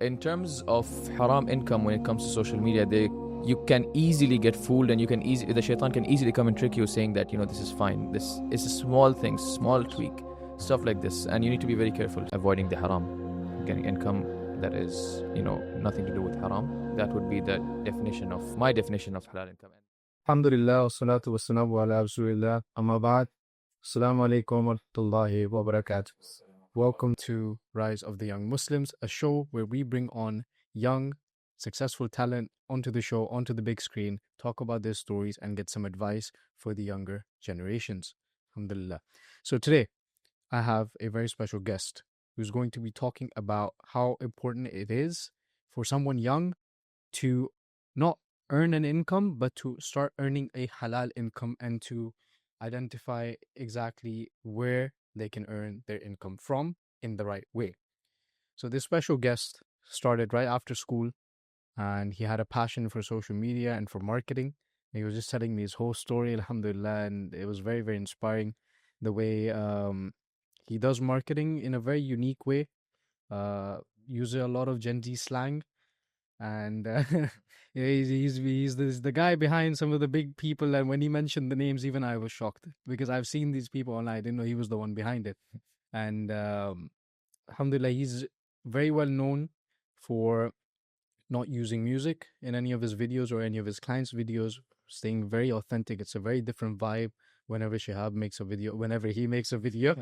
in terms of haram income, when it comes to social media, you can easily get fooled, and the shaitan can easily come and trick you, saying that this is fine, this is a small thing, small tweak, stuff like this, and you need to be very careful avoiding the haram, getting income that is nothing to do with haram. That would be my definition of halal income. Alhamdulillah, wassalatu wassalamu ala rasulillah, amma ba'd. Assalamu alaikum wa rahmatullahi wa barakatuh. Welcome to Rise of the Young Muslims, a show where we bring on young, successful talent onto the show, onto the big screen, talk about their stories and get some advice for the younger generations. Alhamdulillah. So today, I have a very special guest who's going to be talking about how important it is for someone young to not earn an income, but to start earning a halal income and to identify exactly where they can earn their income from in the right way. So this special guest started right after school, and he had a passion for social media and for marketing. He was just telling me his whole story, alhamdulillah, and it was very, very inspiring the way he does marketing in a very unique way, uses a lot of Gen Z slang, and he's the guy behind some of the big people. And when he mentioned the names, even I was shocked, because I've seen these people online. I didn't know he was the one behind it. And alhamdulillah, he's very well known for not using music in any of his videos or any of his clients' videos, staying very authentic. It's a very different vibe whenever Shihab makes a video, whenever he makes a video.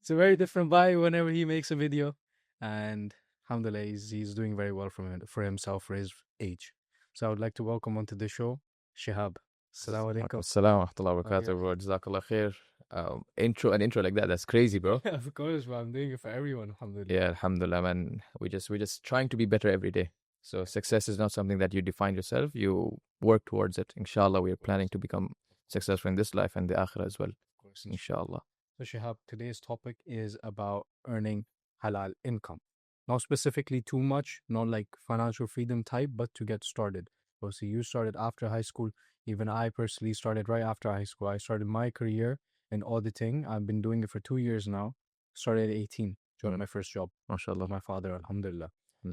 It's a very different vibe whenever he makes a video. And alhamdulillah, he's doing very well for himself, for his age. So I would like to welcome onto the show, Shihab. Assalamu alaikum. Assalamu wa rahmatullahi wa barakatuh, bro. Jazakallah khair. An intro like that, that's crazy, bro. Of course, bro. I'm doing it for everyone, alhamdulillah. Yeah, alhamdulillah, man. We're just trying to be better every day. So success is not something that you define yourself. You work towards it. Inshallah, we are planning to become successful in this life and the akhirah as well. Of course. Inshallah. So Shihab, today's topic is about earning halal income. Not specifically too much, not like financial freedom type, but to get started. So you started after high school. Even I personally started right after high school. I started my career in auditing. I've been doing it for 2 years now. Started at 18, joined my first job. MashaAllah, my father, alhamdulillah.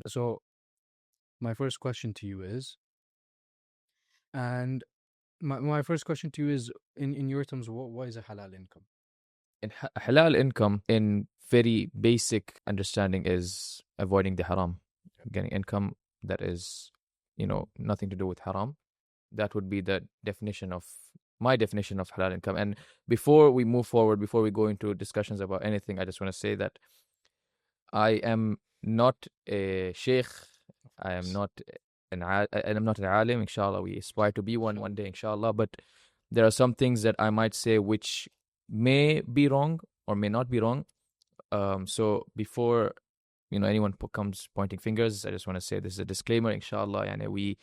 So my first question to you is, my first question to you is, in your terms, what is a halal income? In halal income, in very basic understanding, is avoiding the haram, getting income that is, nothing to do with haram. That would be my definition of halal income. And before we move forward, before we go into discussions about anything, I just want to say that I am not a sheikh. I am not an alim. Inshallah, we aspire to be one day, inshallah. But there are some things that I might say which may be wrong or may not be wrong. So before anyone comes pointing fingers, I just want to say this is a disclaimer, inshallah, and we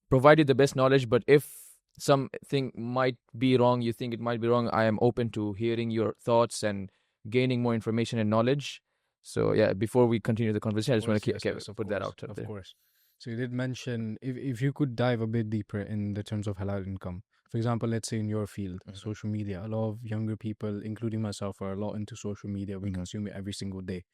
provide you the best knowledge. But if something might be wrong, you think it might be wrong, I am open to hearing your thoughts and gaining more information and knowledge. So yeah, before we continue the conversation, I just want to put that out there. Of course. So you did mention, if you could dive a bit deeper in the terms of halal income. For example, let's say in your field, social media, a lot of younger people, including myself, are a lot into social media. We consume it every single day.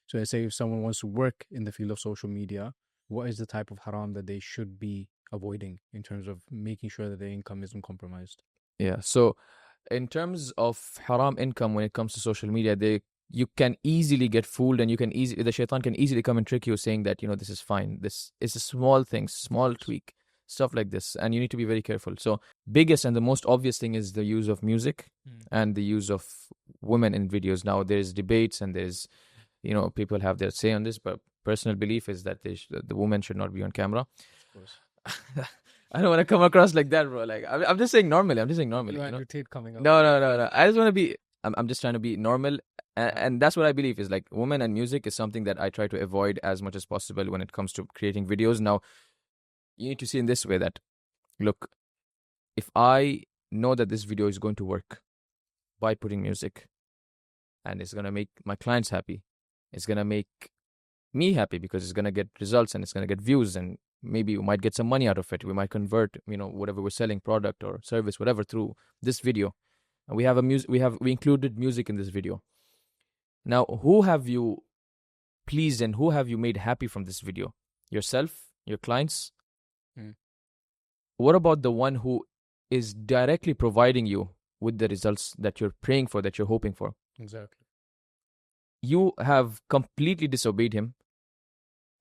So let's say if someone wants to work in the field of social media, what is the type of haram that they should be avoiding in terms of making sure that their income isn't compromised? Yeah, so in terms of haram income, when it comes to social media, you can easily get fooled, and the shaitan can easily come and trick you, saying that this is fine, this is a small thing, small tweak, stuff like this, and you need to be very careful. So biggest and the most obvious thing is the use of music and the use of women in videos. Now there's debates and there's people have their say on this, but personal belief is that the woman should not be on camera. Of course. I don't want to come across like that, bro. Like I'm just saying normally. You want your tape coming up? No. I just want to be. I'm just trying to be normal, and that's what I believe is like women and music is something that I try to avoid as much as possible when it comes to creating videos. Now, you need to see in this way that, look, if I know that this video is going to work by putting music, and it's gonna make my clients happy, it's gonna make me happy because it's gonna get results and it's gonna get views, and maybe we might get some money out of it. We might convert, whatever we're selling, product or service, whatever, through this video. And we included music in this video. Now, who have you pleased and who have you made happy from this video? Yourself, your clients? Mm. What about the one who is directly providing you with the results that you're praying for, that you're hoping for? Exactly. You have completely disobeyed him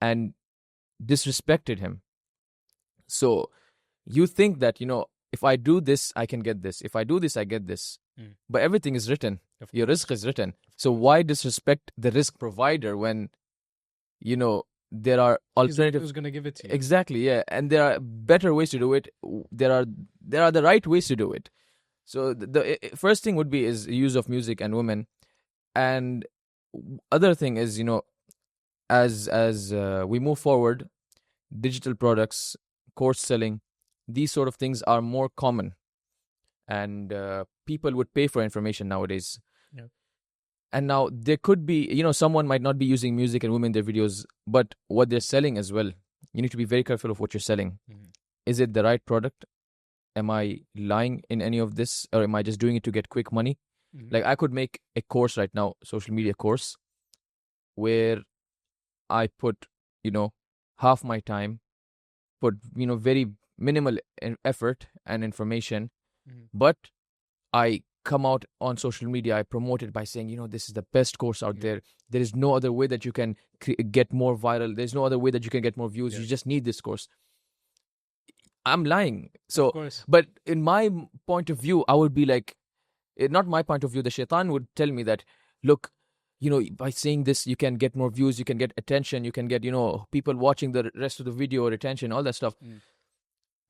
and disrespected him. So you think that, if I do this, I can get this. If I do this, I get this. Mm. But everything is written. Of Your course. rizq is written. So why disrespect the risk provider when, there are alternative... Who's going to give it to you? Exactly, yeah. And there are better ways to do it. There are the right ways to do it. So the first thing would be is use of music and women. And other thing is, as we move forward, digital products, course selling, these sort of things are more common, and people would pay for information nowadays. Yeah. And now there could be, someone might not be using music and women in their videos, but what they're selling as well, you need to be very careful of what you're selling. Mm-hmm. Is it the right product? Am I lying in any of this, or am I just doing it to get quick money? Mm-hmm. Like, I could make a course right now, social media course, where I put, half my time, put, very minimal effort and information, Mm-hmm. but I come out on social media, I promote it by saying, this is the best course out there. There is no other way that you can get more viral. There's no other way that you can get more views. Yeah. You just need this course. I'm lying. So, Of course. but in my point of view, I would be like, not my point of view, the shaitan would tell me that, look, by saying this, you can get more views, you can get attention, you can get, people watching the rest of the video or attention, all that stuff. Mm.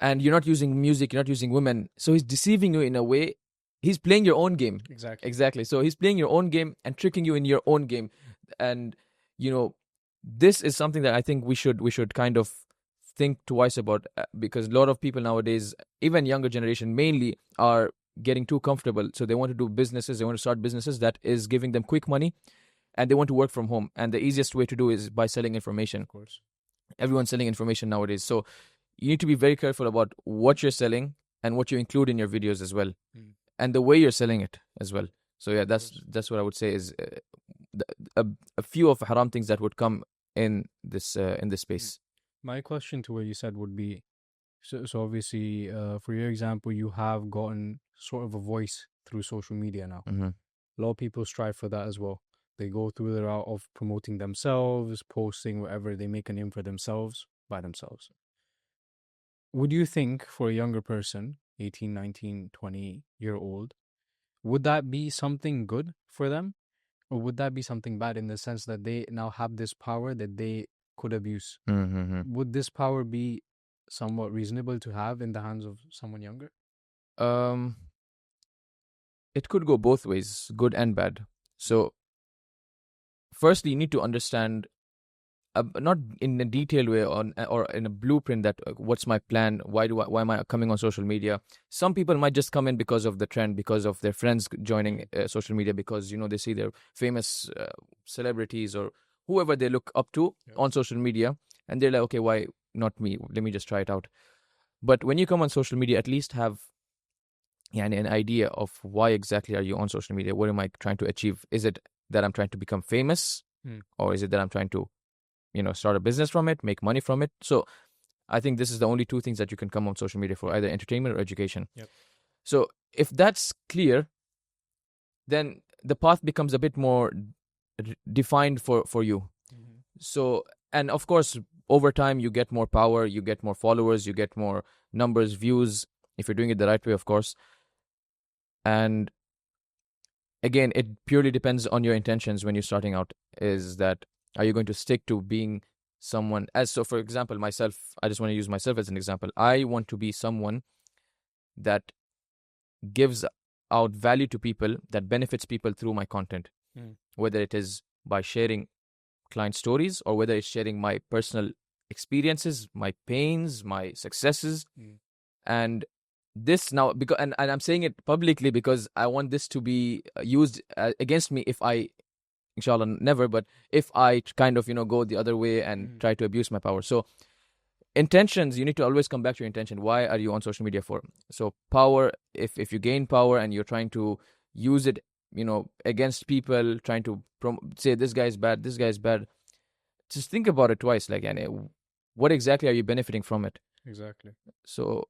And you're not using music, you're not using women. So he's deceiving you in a way. He's playing your own game. Exactly. So he's playing your own game and tricking you in your own game. And, this is something that I think we should kind of think twice about, because a lot of people nowadays, even younger generation mainly, are getting too comfortable. So they want to do businesses, they want to start businesses that is giving them quick money, and they want to work from home. And the easiest way to do is by selling information. Of course. Everyone's selling information nowadays. So you need to be very careful about what you're selling and what you include in your videos as well. Mm. And the way you're selling it as well. So yeah, that's what I would say is a few of haram things that would come in this space. My question to what you said would be, so obviously, for your example, you have gotten sort of a voice through social media now. Mm-hmm. A lot of people strive for that as well. They go through the route of promoting themselves, posting whatever, they make a name for themselves by themselves. Would you think for a younger person, 18, 19, 20-year-old, would that be something good for them? Or would that be something bad in the sense that they now have this power that they could abuse? Mm-hmm. Would this power be somewhat reasonable to have in the hands of someone younger? It could go both ways, good and bad. So firstly, you need to understand, not in a detailed way or in a blueprint, that what's my plan, why am I coming on social media. Some people might just come in because of the trend, because of their friends joining social media, because they see their famous celebrities or whoever they look up to on social media, and they're like, okay, why not me, let me just try it out. But when you come on social media, at least have an idea of why exactly are you on social media. What am I trying to achieve? Is it that I'm trying to become famous, or is it that I'm trying to start a business from it, make money from it? So I think this is the only two things that you can come on social media for, either entertainment or education. Yep. So if that's clear, then the path becomes a bit more defined for you. Mm-hmm. So, and of course, over time, you get more power, you get more followers, you get more numbers, views, if you're doing it the right way, of course. And again, it purely depends on your intentions when you're starting out. Is that, are you going to stick to being someone so for example, myself, I just want to use myself as an example. I want to be someone that gives out value to people, that benefits people through my content, whether it is by sharing client stories, or whether it's sharing my personal experiences, my pains, my successes. And this now, because and I'm saying it publicly, because I want this to be used against me if I, inshallah never, but if I kind of go the other way and try to abuse my power. So intentions, you need to always come back to your intention. Why are you on social media for? So power, if you gain power and you're trying to use it against people, trying to say this guy is bad, just think about it twice. Like, and what exactly are you benefiting from it? Exactly. So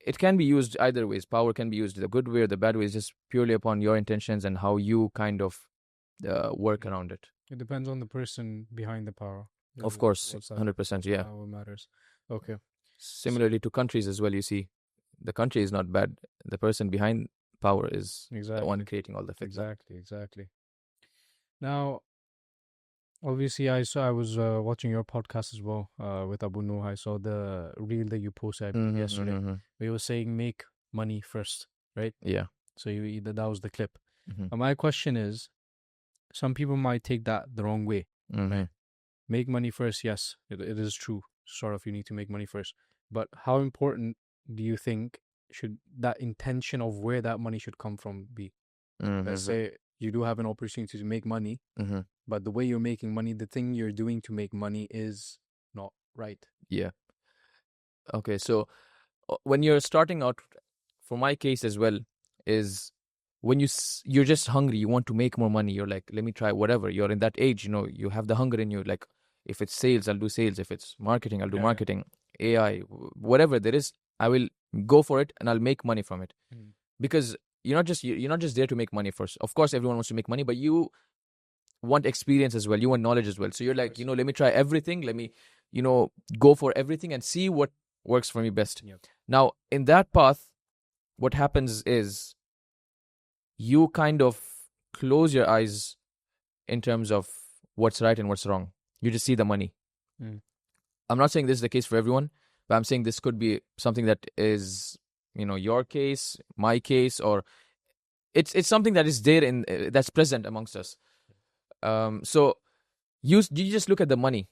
it can be used either ways. Power can be used the good way or the bad way. It's just purely upon your intentions and how you kind of work around it. It depends on the person behind the power. Of course, What's that? 100%. Yeah. How it matters. Okay. Similarly to countries as well, you see, the country is not bad. The person behind power is the one Exactly. creating all the fitna. Exactly. Now, obviously, I was watching your podcast as well with Abu Nuh. I saw the reel that you posted I believe, yesterday. Where you were saying make money first, right? Yeah. So that was the clip. Mm-hmm. And my question is, some people might take that the wrong way, right? Make money first, yes, it is true. Sort of, you need to make money first. But how important do you think should that intention of where that money should come from be? Let's say you do have an opportunity to make money, but the way you're making money, the thing you're doing to make money is not right. Yeah. Okay, so when you're starting out, for my case as well, is when you're just hungry, you want to make more money. You're like, let me try whatever. You're in that age, you have the hunger in you. Like, if it's sales, I'll do sales. If it's marketing, I'll do marketing. AI, whatever there is, I will go for it and I'll make money from it. Because you're not just there to make money first. Of course, everyone wants to make money, but you want experience as well. You want knowledge as well. So you're like, let me try everything. Let me, go for everything and see what works for me best. Yep. Now, in that path, what happens is you kind of close your eyes in terms of what's right and what's wrong. You just see the money. I'm not saying this is the case for everyone, but I'm saying this could be something that is, your case, my case, or it's something that is there that's present amongst us. So you just look at the money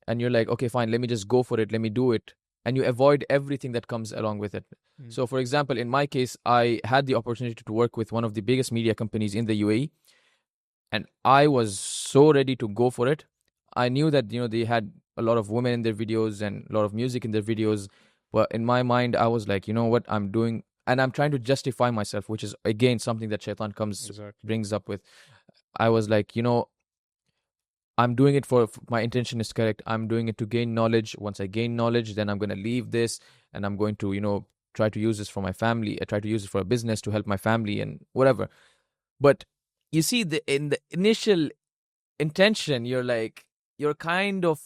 and you're like, okay, fine, let me just go for it. Let me do it. And you avoid everything that comes along with it. So, for example, in my case, I had the opportunity to work with one of the biggest media companies in the UAE. And I was so ready to go for it. I knew that, they had a lot of women in their videos and a lot of music in their videos. But in my mind, I was like, you know what I'm doing? And I'm trying to justify myself, which is, again, something that Shaitan brings up with. I was like, I'm doing it for my intention is correct. I'm doing it to gain knowledge. Once I gain knowledge, then I'm going to leave this and I'm going to, try to use this for my family. I try to use it for a business to help my family and whatever. But you see, in the initial intention, you're kind of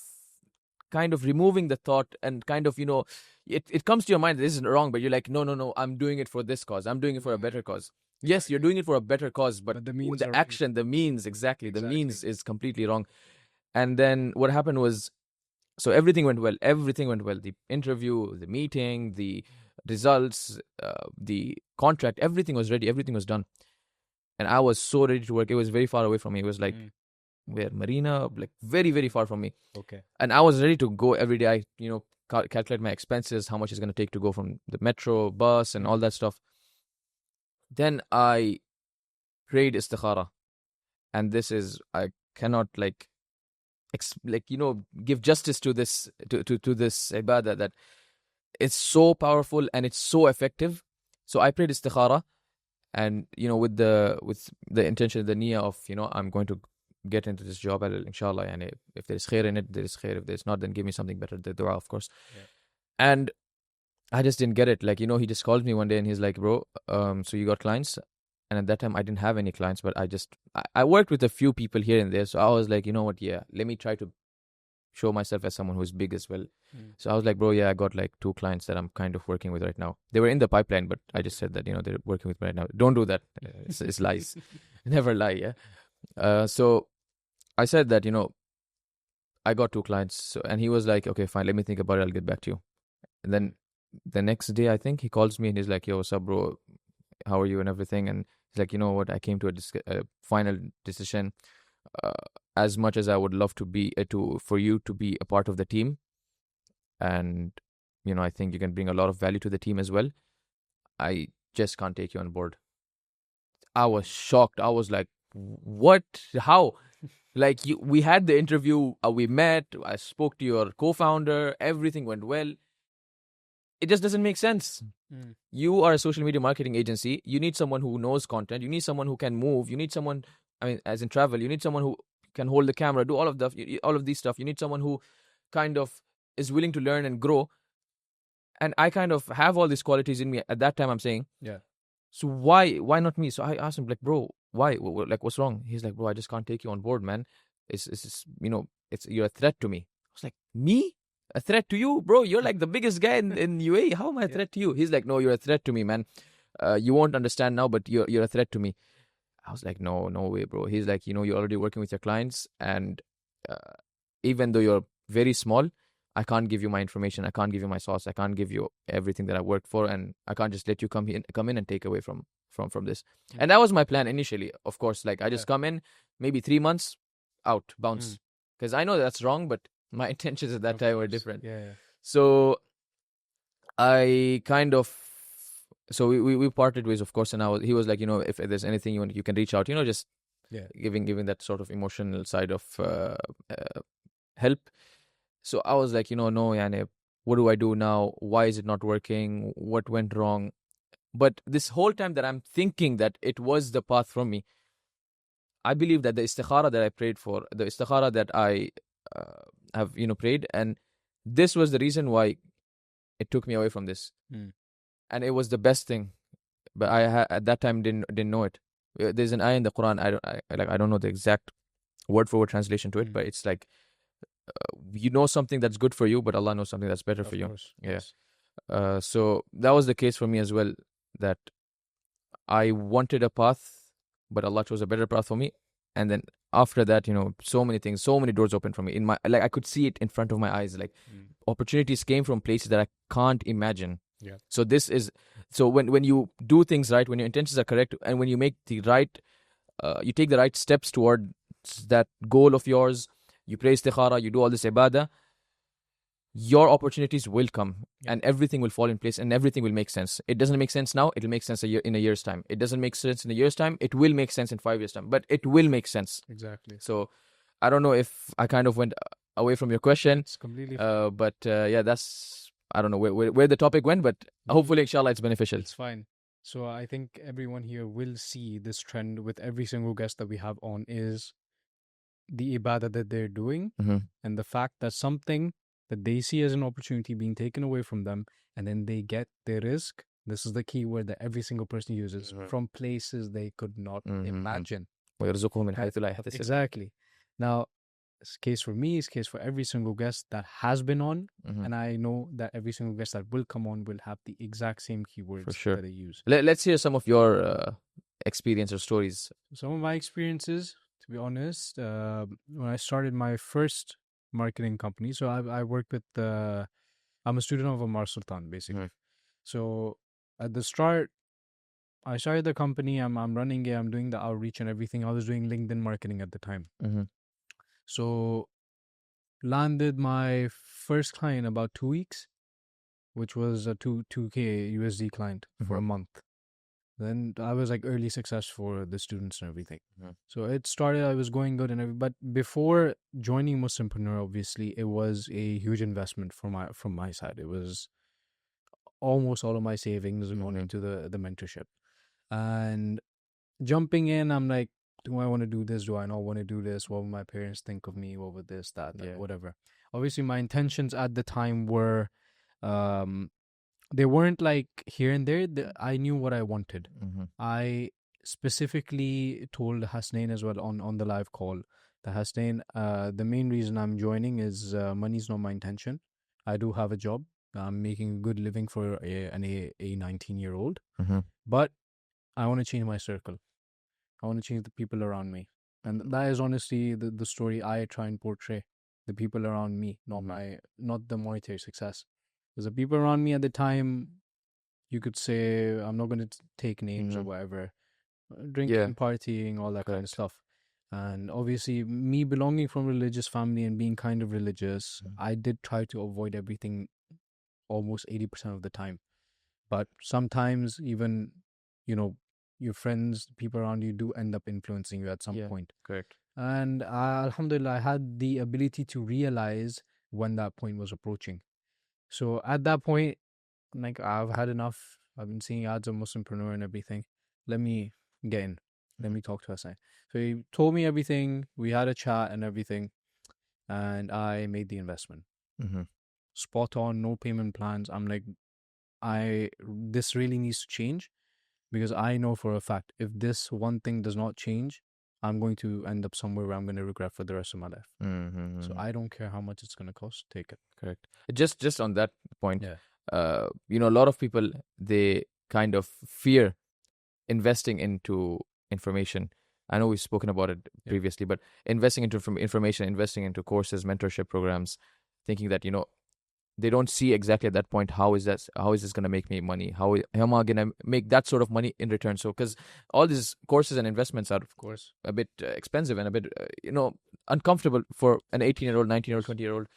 removing the thought and kind of, it comes to your mind that this isn't wrong, but you're like, no, I'm doing it for this cause. I'm doing it for a better cause. Yes, you're doing it for a better cause, but the means the action, the means, exactly, the means is completely wrong. And then what happened was, so everything went well. Everything went well. The interview, the meeting, the results, the contract, everything was ready. Everything was done. And I was so ready to work. It was very far away from me. It was like, where, Marina, like very, very far from me. Okay. And I was ready to go every day. I, calculate my expenses, how much it's going to take to go from the metro, bus, and all that stuff. Then I prayed istikhara. And this is, I cannot give justice to this, to this ibadah, that it's so powerful and it's so effective. So I prayed istikhara, and with the intention, the niyyah of I'm going to get into this job, inshallah, and if there's khair in it, there is khair. If there's not, then give me something better, the dua, of course. And I just didn't get it. Like, he just called me one day and he's like, bro, so you got clients? And at that time, I didn't have any clients, but I worked with a few people here and there. So I was like, you know what? Yeah, let me try to show myself as someone who's big as well. So I was like, bro, yeah, I got like 2 clients that I'm kind of working with right now. They were in the pipeline, but I just said that, they're working with me right now. Don't do that. It's lies. Never lie, yeah? So I said that, I got 2 clients. So, and he was like, okay, fine, let me think about it. I'll get back to you. And then the next day, I think, he calls me and he's like, yo, what's up, bro? How are you and everything? And he's like, you know what? I came to a final decision. As much as I would love to be for you to be a part of the team, and I think you can bring a lot of value to the team as well, I just can't take you on board. I was shocked. I was like, what? How? Like, we had the interview, we met, I spoke to your co-founder, everything went well. It just doesn't make sense. You are a social media marketing agency. You need someone who knows content. You need someone who can move. You need someone, as in travel, you need someone who can hold the camera, do all of all of these stuff. You need someone who kind of is willing to learn and grow. And I kind of have all these qualities in me at that time, I'm saying. Yeah. So why not me? So I asked him, like, bro, why? Like, what's wrong? He's like, bro, I just can't take you on board, man. It's you're a threat to me. I was like, me? A threat to you, bro? You're like the biggest guy in UAE. How am I a threat to you? He's like, no, you're a threat to me, man. You won't understand now, but you're a threat to me. I was like, no way, bro. He's like, you're already working with your clients, and even though you're very small, I can't give you my information. I can't give you my sauce. I can't give you everything that I worked for, and I can't just let you come in and take away from this. And that was my plan initially. Of course, like I just come in, maybe 3 months, out, bounce, because I know that's wrong, but my intentions at that time were different. Yeah. So I kind of. So we parted ways, of course, and he was like, if there's anything you want, you can reach out, just giving that sort of emotional side of help. So I was like, no, yani, what do I do now? Why is it not working? What went wrong? But this whole time that I'm thinking that it was the path from me, I believe that the istikhara that I prayed for, the istikhara that I have, prayed, and this was the reason why it took me away from this. And it was the best thing. But I at that time didn't know it. There's an ayah in the Quran. I don't know the exact word for word translation to it, but it's like, something that's good for you, but Allah knows something that's better for you. Course. Yeah. Yes. So that was the case for me as well, that I wanted a path, but Allah chose a better path for me. And then after that, so many things, so many doors opened for me. I could see it in front of my eyes. Like opportunities came from places that I can't imagine. Yeah. So when you do things right, when your intentions are correct, and when you make the right, you take the right steps toward that goal of yours, you pray istikhara, you do all this ibadah, your opportunities will come, and everything will fall in place, and everything will make sense. It doesn't make sense now, it'll make sense in a year's time. It doesn't make sense in a year's time, it will make sense in 5 years' time, but it will make sense. Exactly. So I don't know if I kind of went away from your question. It's completely fine. But that's, I don't know where the topic went, but hopefully, inshallah, it's beneficial. It's fine. So I think everyone here will see this trend with every single guest that we have on, is the ibadah that they're doing, and the fact that something that they see as an opportunity being taken away from them, and then they get their rizq. This is the key word that every single person uses, from places they could not imagine. Exactly. Now, it's case for me, it's case for every single guest that has been on, and I know that every single guest that will come on will have the exact same keywords that they use. Let's hear some of your experience or stories. Some of my experiences, to be honest, when I started my first marketing company, so I worked with I'm a student of Amar Sultan, basically. So at the start, I started the company, I'm running it, I'm doing the outreach and everything. I was doing LinkedIn marketing at the time. So landed my first client about 2 weeks, which was a 2K USD client for a month. Then I was like early success for the students and everything. So it started, I was going good and everything. But before joining Muslimpreneur, obviously, it was a huge investment from my side. It was almost all of my savings going into the mentorship. And jumping in, I'm like, do I want to do this? Do I not want to do this? What would my parents think of me? What would this, that, whatever. Obviously, my intentions at the time were, they weren't like here and there. I knew what I wanted. I specifically told Hasnain as well on the live call that Hasnain, the main reason I'm joining is money's not my intention. I do have a job. I'm making a good living for a 19-year-old. But I want to change my circle. I want to change the people around me. And that is honestly the story I try and portray. The people around me, not the monetary success. Because the people around me at the time, you could say, I'm not going to take names or whatever, drinking, partying, all that kind of stuff. And obviously, me belonging from a religious family and being kind of religious, I did try to avoid everything almost 80% of the time. But sometimes even, your friends, people around you do end up influencing you at some point. Correct. And alhamdulillah, I had the ability to realize when that point was approaching. So at that point, like, I've had enough. I've been seeing ads of Muslimpreneur and everything. Let me get in. Let me talk to Hassan. So he told me everything. We had a chat and everything, and I made the investment. Mm-hmm. Spot on, no payment plans. I'm like, this really needs to change because I know for a fact if this one thing does not change, I'm going to end up somewhere where I'm going to regret for the rest of my life. So I don't care how much it's going to cost. Take it. Correct. Just on that point, Yeah. a lot of people, they kind of fear investing into information. I know we've spoken about it Yeah. previously, but investing into information, investing into courses, mentorship programs, thinking that they don't see exactly at that point how is this going to make me money? How am I going to make that sort of money in return? So because all these courses and investments are Of course. a bit expensive and a bit uncomfortable for an 18-year-old, 19-year-old, 20-year-old.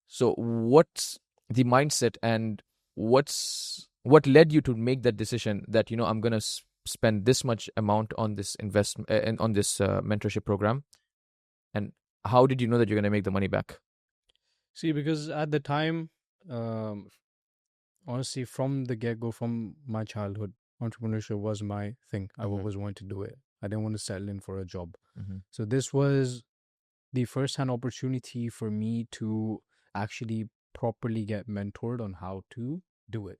So what's the mindset, and what led you to make that decision that I'm going to spend this much amount on this investment and on this mentorship program, and how did you know that you're going to make the money back? See, because at the time, honestly, from the get go, from my childhood, entrepreneurship was my thing. I always wanted to do it. I didn't want to settle in for a job. So this was the first-hand opportunity for me to actually properly get mentored on how to do it.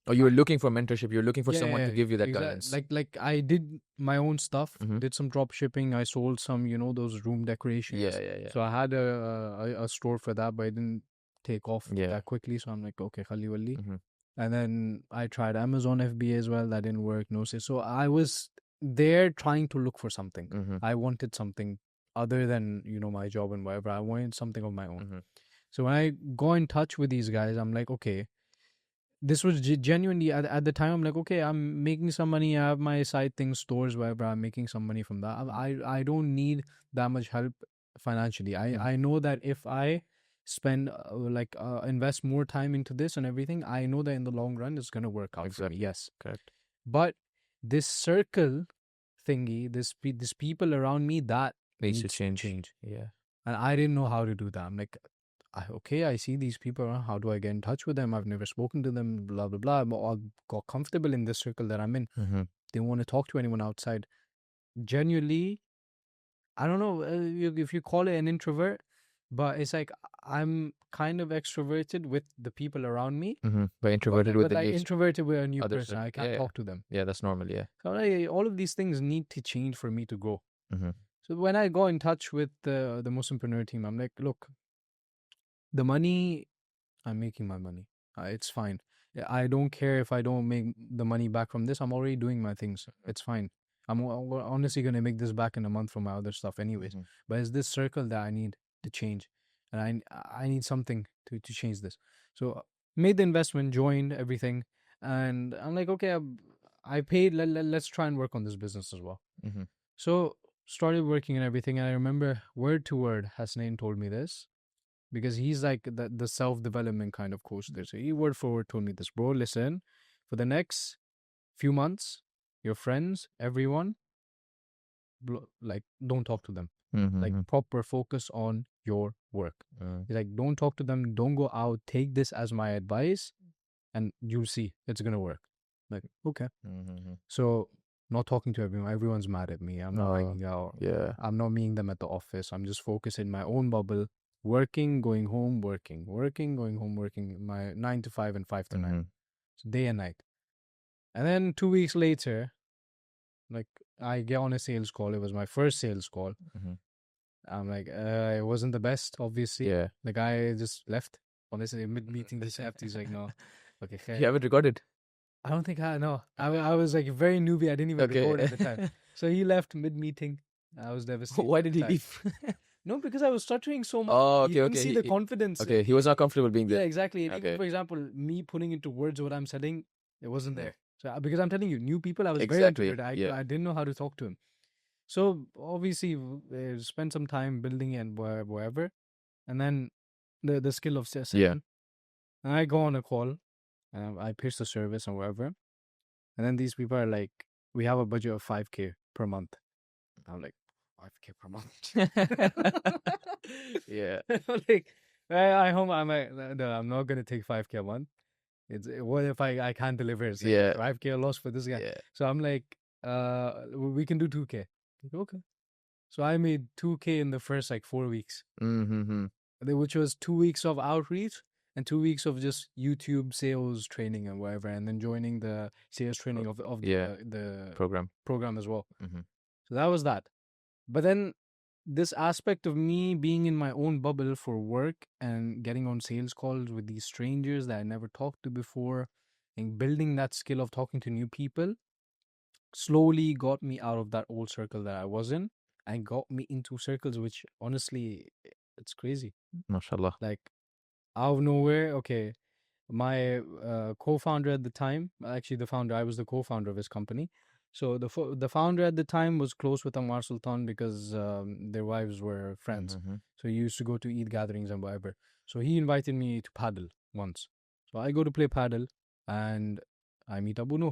Oh, you were looking for mentorship. You're looking for someone to Yeah, give you that exactly. guidance. Like I did my own stuff, Mhm. did some drop shipping. I sold some, those room decorations. Yeah. So I had a store for that, but it didn't take off Yeah. that quickly. So I'm like, okay, khali wali. Mhm. And then I tried Amazon FBA as well. That didn't work. No say. So I was there trying to look for something. Mhm. I wanted something other than my job and whatever. I wanted something of my own. Mhm. So when I go in touch with these guys, I'm like, okay, this was genuinely at the time. I'm like, okay, I'm making some money. I have my side things, stores, wherever. I'm making some money from that. I don't need that much help financially. I know that if I spend invest more time into this and everything, I know that in the long run it's gonna work out for me. Yes, Correct. but this circle thingy, this people around me, that Needs to needs to change. change. Yeah. And I didn't know how to do that. I'm like, okay, I see these people around. How do I get in touch with them? I've never spoken to them, blah, blah, blah. I got comfortable in this circle that I'm in. Mhm. Didn't want to talk to anyone outside. Genuinely, I don't know if you call it an introvert, but it's like I'm kind of extroverted with the people around me, Mhm. But introverted with but the like introverted with a new other person. circle. I can't Yeah. talk to them. Yeah, that's normal. Yeah. So like, all of these things need to change for me to grow. Mhm. So when I go in touch with the Muslimpreneur team, I'm like, look, the money, I'm making my money. It's fine. I don't care if I don't make the money back from this. I'm already doing my things. It's fine. We're honestly going to make this back in a month from my other stuff anyways. But it's this circle that I need to change. And I need something to change this. So made the investment, joined everything. And I'm like, okay, I paid. Let's try and work on this business as well. Mhm. So started working and everything. And I remember word to word, Hasnain told me this because he's like the self-development kind of coach there. So he word for word told me this, bro, listen, for the next few months, your friends, everyone, like, don't talk to them. Like, Mhm. proper focus on your work. He's like, don't talk to them, don't go out, take this as my advice, and you'll see it's gonna work. Like, okay. Mhm. So not talking to everyone. Everyone's mad at me. I'm not hanging out. Yeah. I'm not meeting them at the office. I'm just focused in my own bubble, working, going home, working, going home, working. My 9 to 5 and 5 to 9. So day and night. And then 2 weeks later, like, I get on a sales call. It was my first sales call. Mhm. I'm like, it wasn't the best, obviously. Yeah. The guy just left. Honestly, mid meeting, this left. He's like, no, okay, You haven't recorded. I don't think I know. I was like very newbie. I didn't even record at the time. Okay. So he left mid meeting. I was devastated. Why did he Like, leave? no, because I was stuttering so much. Oh, He okay, didn't okay. see the confidence. Okay, he was not comfortable being Yeah, there. exactly. And even, Okay. for example, me putting into words what I'm selling, it wasn't there. So because I'm telling you, new people, I was very Exactly. introverted. Yeah. I didn't know how to talk to him. So obviously, spend some time building and wherever, and then the skill of setting. Yeah. And I go on a call, and I pitch the service and wherever. And then these people are like, we have a budget of 5K per month. I'm like, 5K per month? Yeah. Like, I'm like, no, I'm not going to take 5K a month. What if I can't deliver? It's like Yeah. 5K a loss for this guy. Yeah. So I'm like, we can do 2K. Okay. So I made 2K in the first like 4 weeks, Mm-hmm. which was 2 weeks of outreach and 2 weeks of just YouTube sales training and whatever, and then joining the sales training of Yeah. the Program. program as well. Mm-hmm. So that was that. But then this aspect of me being in my own bubble for work and getting on sales calls with these strangers that I never talked to before and building that skill of talking to new people slowly got me out of that old circle that I was in and got me into circles which honestly it's crazy. MashaAllah. Like out of nowhere, okay, my co-founder at the time, actually the founder, I was the co-founder of his company. So the founder at the time was close with Ammar Sultan because their wives were friends. Mm-hmm. So he used to go to Eid gatherings and whatever. So he invited me to paddle once. So I go to play paddle and I meet Abu Nuh.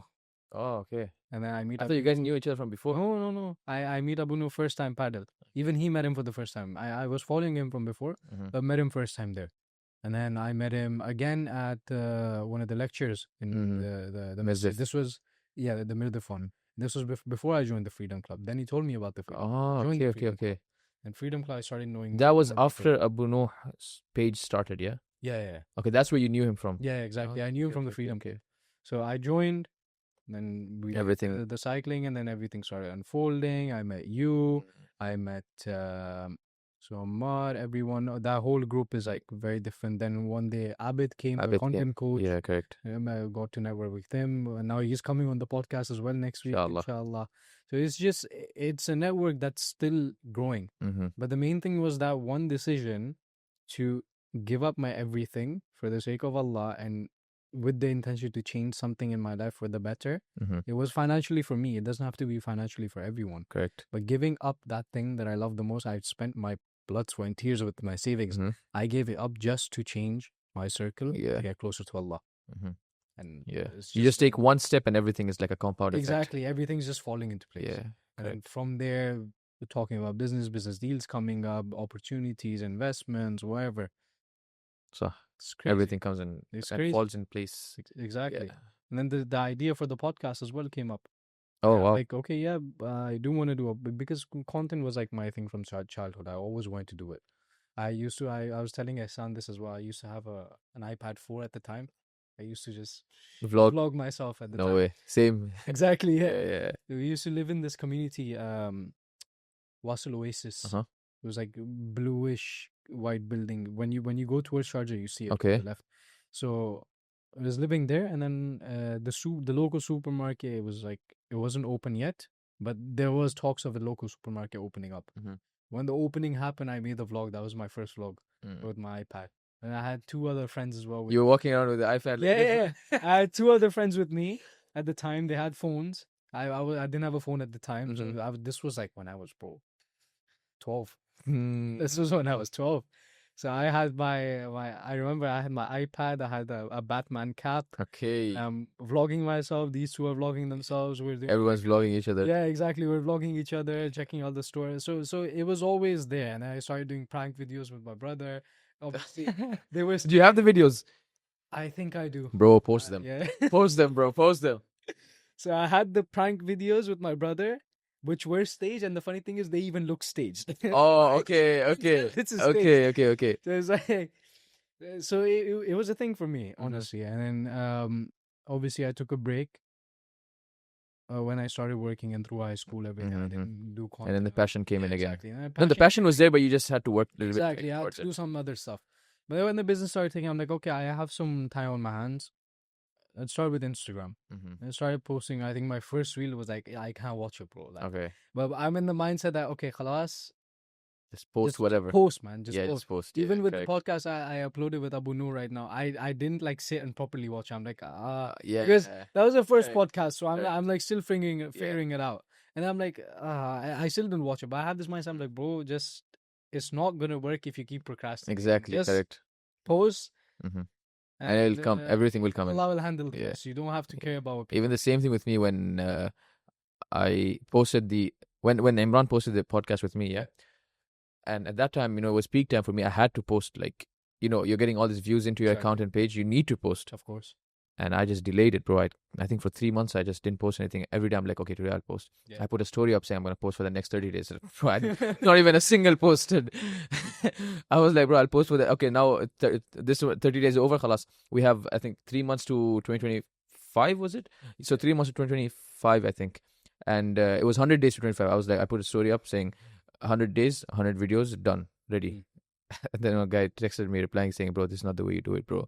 Oh, okay. And then I meet I thought Abu you guys Nuh. knew each other from before. No. I meet Abu Nuh first time paddle. Even he met him for the first time. I was following him from before, Mm-hmm. but met him first time there. And then I met him again at one of the lectures in the masjid. Mizdif. This was, the Mirdif one. This was before I joined the Freedom Club. Then he told me about the Freedom Club. Oh, Joined okay, the okay, Freedom Club. okay. And Freedom Club, I started knowing That was more people. after Abu Noah's page started, yeah? Yeah. Okay, that's where you knew him from. Yeah, exactly. Oh, I knew him okay, from the okay, Freedom okay. Club. So I joined, then we Everything. did the cycling, and then everything started unfolding. I met you. I met so Ammar, everyone. That whole group is like very different. Then one day Abid came, the Abid, content coach. Yeah, correct. I got to network with him. And now he's coming on the podcast as well next week, Inshallah. inshallah. So it's a network that's still growing. Mm-hmm. But the main thing was that one decision to give up my everything for the sake of Allah and with the intention to change something in my life for the better. Mm-hmm. It was financially for me. It doesn't have to be financially for everyone. Correct. But giving up that thing that I love the most, I've spent my blood, sweat, and tears with my savings. Mm-hmm. I gave it up just to change my circle Yeah. to get closer to Allah. Mm-hmm. And Yeah. it's You just take one step and everything is like a compound effect. exactly everything's just falling into place. Yeah. And then Correct. from there, we're talking about business deals coming up, opportunities, investments, whatever. So It's crazy. everything comes in It's and crazy. falls in place. Exactly. Yeah. And then the idea for the podcast as well came up. Oh, wow. Like, okay, yeah, I do want to do it because content was like my thing from childhood. I always wanted to do it. I was telling Ehsan this as well. I used to have an iPad 4 at the time. I used to just vlog myself at the time. No way. Same. Exactly, yeah. Yeah. We used to live in this community, Wasl Oasis. Uh-huh. It was like bluish white building. When you go towards Sharjah, you see it Okay. to the left. So I was living there, and then the local supermarket, it wasn't open yet, but there was talks of a local supermarket opening up. Mm-hmm. When the opening happened, I made the vlog. That was my first vlog Mm. with my iPad, and I had two other friends as well. You were walking around with the iPad. Like Yeah. I had two other friends with me at the time. They had phones. I didn't have a phone at the time, so this was like when I was 12. This was when I was 12. So I had I remember I had my iPad, I had a Batman cap. Okay. Vlogging myself. These two are vlogging themselves. Everyone's vlogging each other. Yeah, exactly. We're vlogging each other, checking out the stories. So it was always there. And I started doing prank videos with my brother. Obviously, they were. Do you have the videos? I think I do. Bro, post them. Yeah. Post them, bro. Post them. So I had the prank videos with my brother, which were staged, and the funny thing is, they even look staged. Oh, okay. This is Okay. So it's like, so it was a thing for me, honestly. And then obviously I took a break when I started working and through high school, everything. I didn't do content. And then the passion came in again. Exactly. No, the passion was there, but you just had to work a little bit. Exactly. I had to do some other stuff. But then when the business started taking, I'm like, okay, I have some time on my hands. Let's start with Instagram. I started posting. I think my first reel was like, I can't watch it, bro. Like, Okay. but I'm in the mindset that, okay, khalas. Just post whatever. Post, man. Just Just post. Even with the podcast I uploaded with Abu Noor right now, I didn't like sit and properly watch. I'm like, yeah. Because that was the first podcast, so I'm like still figuring it out. And I'm like, I still didn't watch it. But I have this mindset, I'm like, bro, just it's not gonna work if you keep procrastinating. Exactly, just correct. Post. And it'll come. Everything will come in. Allah will handle the rest. You don't have to care about what people. Even the same thing with me when I posted when Imran posted the podcast with me, yeah. And at that time, it was peak time for me. I had to post, like, you're getting all these views into your account and page. You need to post. Of course. and I just delayed it, bro. I think for 3 months I just didn't post anything. Every day I'm like, okay, today I'll post. Yeah. I put a story up saying I'm gonna post for the next 30 days. Bro, not even a single posted. I was like, bro, I'll post for the okay. Now this 30 days is over. Khalas. We have I think 3 months to 2025 was it? So 3 months to 2025 I think, and it was 100 days to 25. I was like, I put a story up saying 100 days, 100 videos, done, ready. And then a guy texted me replying saying, bro, this is not the way you do it, bro.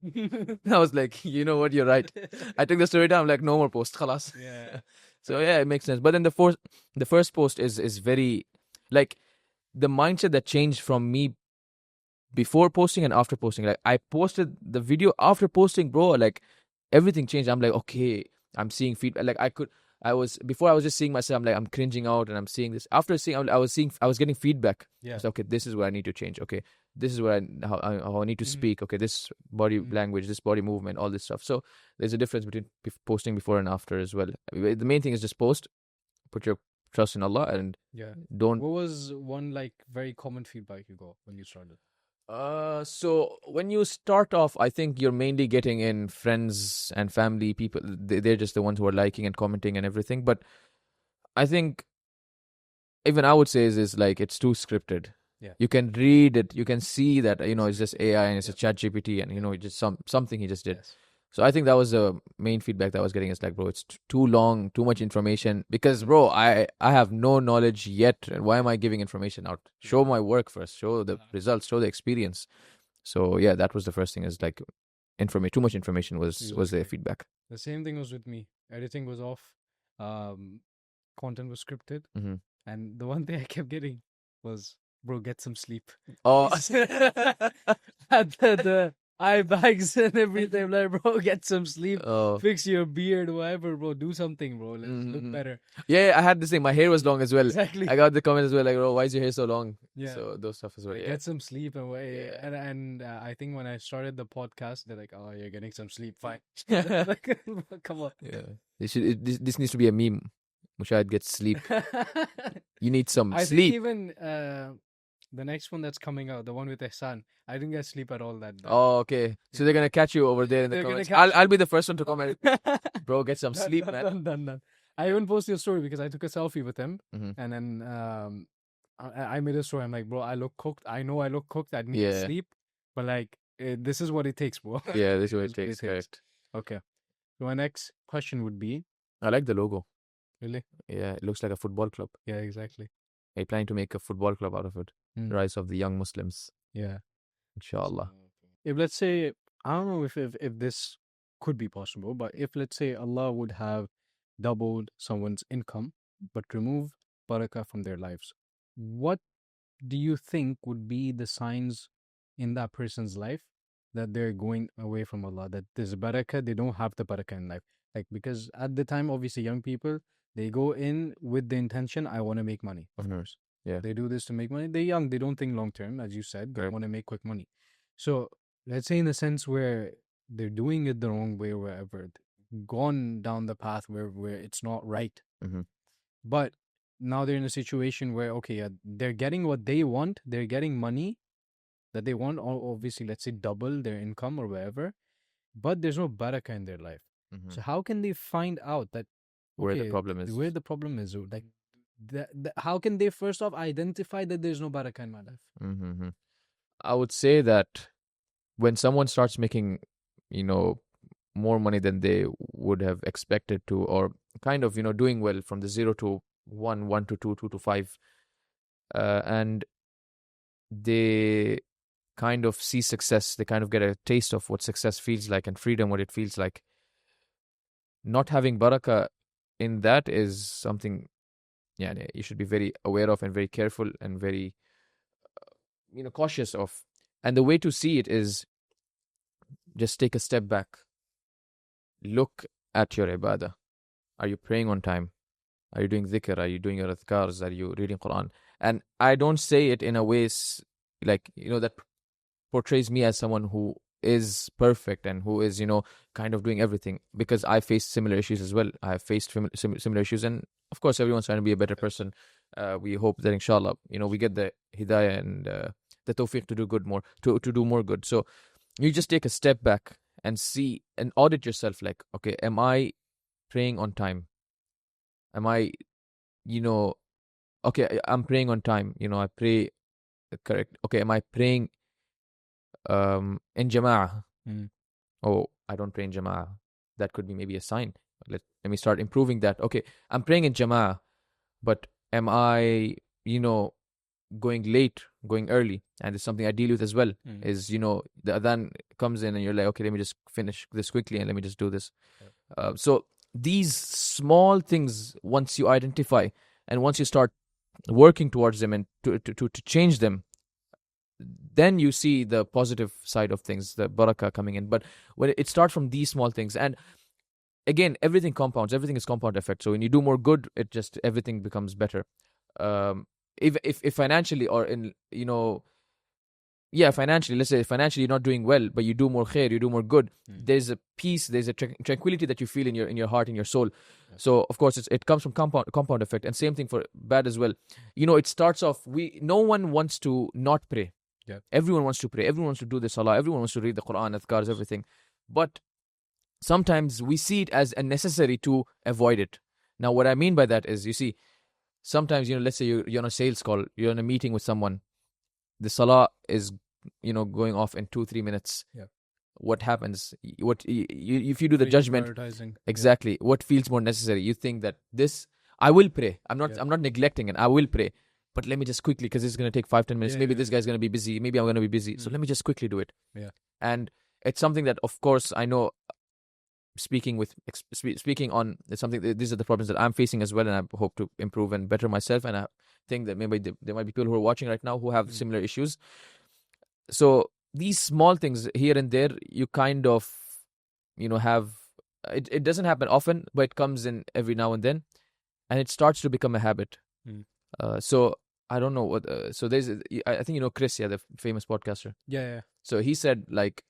I was like, you know what, you're right. I took the story down, I'm like, no more post, khalas. Yeah. So yeah, it makes sense. But then the first post is very like the mindset that changed from me before posting and after posting. Like I posted the video after posting, bro, like everything changed. I'm like, okay, I'm seeing feedback. Like I was before I was just seeing myself. I'm like, I'm cringing out, and I'm seeing this. After seeing, I was getting feedback. Yeah. I was like, okay, this is where I need to change. Okay, this is where how I need to speak. Okay, this body language, this body movement, all this stuff. So there's a difference between posting before and after as well. The main thing is just post, put your trust in Allah, and don't. What was one like very common feedback you got when you started? So when you start off, I think you're mainly getting in friends and family people. They're just the ones who are liking and commenting and everything. But I think even I would say is like it's too scripted. Yeah. You can read it, you can see that it's just AI and it's a chat GPT and just something he just did. Yes. So I think that was the main feedback that I was getting. Is like, bro, it's too long, too much information. Because, bro, I have no knowledge yet. And why am I giving information out? Show my work first. Show the results. Show the experience. So yeah, that was the first thing. Is like, too much information was the feedback. The same thing was with me. Editing was off. Content was scripted. Mm-hmm. And the one thing I kept getting was, bro, get some sleep. Oh, Had the eye bags and everything. Like, bro, get some sleep. Oh. Fix your beard, whatever, bro. Do something, bro. Let's look better. Yeah, I had the same. My hair was long as well. Exactly. I got the comment as well, like, bro, why is your hair so long? Yeah. So those stuff as well. Yeah. Get some sleep and I think when I started the podcast, they're like, "Oh, you're getting some sleep, fine." Like, come on. Yeah. This needs to be a meme. Mushahid gets sleep. You need some I sleep. think even the next one that's coming out, the one with Ihsan, I didn't get sleep at all that day. Oh, okay. So they're gonna catch you over there in the They're gonna comments. catch I'll be the first one to comment. Bro, get some sleep, man. Done. I even posted a story because I took a selfie with him, Mhm. and then I made a story. I'm like, bro, I look cooked. I know I look cooked. I need sleep, but like, this is what it takes, bro. Yeah, this is what it This is takes. Correct. Okay. So my next question would be, I like the logo. really? Yeah, it looks like a football club. Yeah, exactly. Are you planning to make a football club out of it? Rise of the Young Muslims. Yeah. Inshallah. If let's say, I don't know if this could be possible, but if let's say Allah would have doubled someone's income but remove barakah from their lives, what do you think would be the signs in that person's life that they're going away from Allah, that there's barakah, they don't have the barakah in life? Like, because at the time, obviously, young people, they go in with the intention, I want to make money, of course. Yeah. They do this to make money. They're young, they don't think long term, as you said, they want to make quick money. So let's say in the sense where they're doing it the wrong way, wherever, gone down the path where it's not right. But now they're in a situation where, okay, they're getting what they want, they're getting money that they want, or obviously, let's say double their income or whatever, but there's no barakah in their life. So how can they find out that where the problem is? Where the problem is, like, how can they first off identify that there's no barakah in my life? I would say that when someone starts making, more money than they would have expected to, or kind of, doing well from the 0 to 1, 1 to 2, 2 to 5, and they kind of see success, they kind of get a taste of what success feels like and freedom, what it feels like. Not having barakah in that is something, you should be very aware of and very careful and very, cautious of. And the way to see it is just take a step back. Look at your ibadah. Are you praying on time? Are you doing dhikr? Are you doing your adhkars? Are you reading Quran? And I don't say it in a way like, that portrays me as someone who is perfect and who is, kind of doing everything, because I faced similar issues as well. I have faced similar issues, and of course everyone's trying to be a better person. We hope that inshallah, we get the hidayah and the tawfiq to do good more, to do more good. So you just take a step back and see and audit yourself. Like, okay, am I praying on time? Am I, you know, okay, I'm praying on time. I pray correct. Okay, am I praying in jama'ah? Mm. Oh, I don't pray in jama'ah. That could be maybe a sign. Let me start improving that. Okay, I'm praying in jama'ah, but am I, going late, going early? And it's something I deal with as well. Mm. Is, the adhan comes in and you're like, okay, let me just finish this quickly and let me just do this. So these small things, once you identify and once you start working towards them and to change them, then you see the positive side of things, the barakah coming in. But when it starts from these small things, and again, everything compounds, everything is compound effect. So when you do more good, it just everything becomes better. If financially or in financially, let's say financially you're not doing well, but you do more khair, you do more good. There's a peace, there's a tranquility that you feel in your heart, in your soul. Yes. So of course it comes from compound effect, and same thing for bad as well. It starts off, no one wants to not pray. Yeah. Everyone wants to pray, everyone wants to do the salah, everyone wants to read the Quran, adhkars, everything. But sometimes we see it as a necessary to avoid it. Now what I mean by that is, you see, sometimes, let's say you're on a sales call, you're in a meeting with someone, the salah is going off in 2-3 minutes. Yeah. What happens? If you do the judgment, exactly, yeah. What feels more necessary? You think that this, I will pray, I'm not neglecting it, I will pray, but let me just quickly, because it's going to take 5-10 minutes. Maybe this guy's going to be busy, maybe I'm going to be busy, so let me just quickly do it. Yeah. And it's something that, of course, I know, speaking on, it's something these are the problems that I'm facing as well, and I hope to improve and better myself. And I think that maybe there might be people who are watching right now who have similar issues. So these small things here and there, you kind of have it doesn't happen often, but it comes in every now and then, and it starts to become a habit. So I don't know what so there's I think Chris, the famous podcaster. Yeah. So he said, like,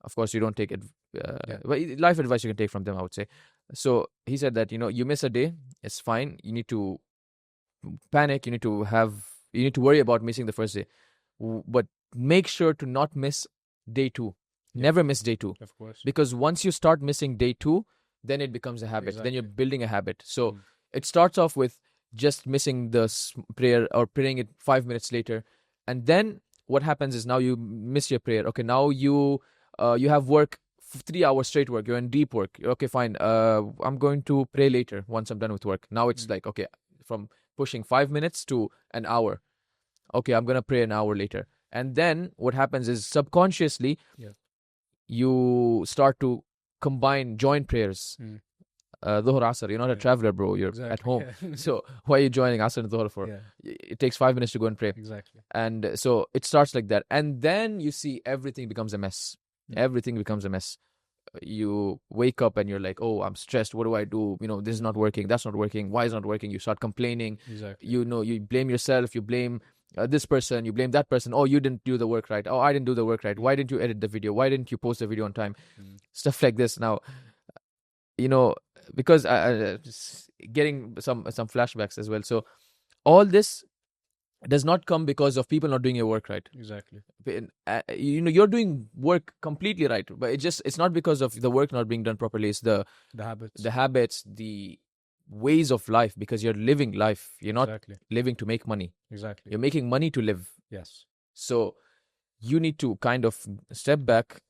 of course you don't take it but life advice you can take from them, I would say. So he said that you miss a day, it's fine. You need to panic, you need to worry about missing the first day, but make sure to not miss day 2. Never miss day 2, of course, because once you start missing day 2, then it becomes a habit. Then you're building a habit. So it starts off with just missing the prayer or praying it 5 minutes later, and then what happens is now you miss your prayer. Okay, now you have work, 3 hours straight work, you're in deep work. Okay, fine, I'm going to pray later once I'm done with work. Now it's like, okay, from pushing 5 minutes to an hour. Okay, I'm gonna pray an hour later. And then what happens is, subconsciously you start to combine joint prayers. Dhuhr, Asr. You're not a traveler, bro. You're at home. So why are you joining Asr and Dhuhr for? It takes 5 minutes to go and pray. Exactly. And so it starts like that. And then you see everything becomes a mess. Everything becomes a mess. You wake up and you're like, oh, I'm stressed. What do I do? This is not working. That's not working. Why is it not working? You start complaining. Exactly. You blame yourself. You blame this person. You blame that person. Oh, you didn't do the work right. Oh, I didn't do the work right. Why didn't you edit the video? Why didn't you post the video on time? Stuff like this. Now, because getting some flashbacks as well. So all this does not come because of people not doing your work right. Exactly. You're doing work completely right, but it's not because of the work not being done properly. It's the habits, the ways of life, because you're living life. You're not living to make money. Exactly. You're making money to live. Yes. So you need to kind of step back,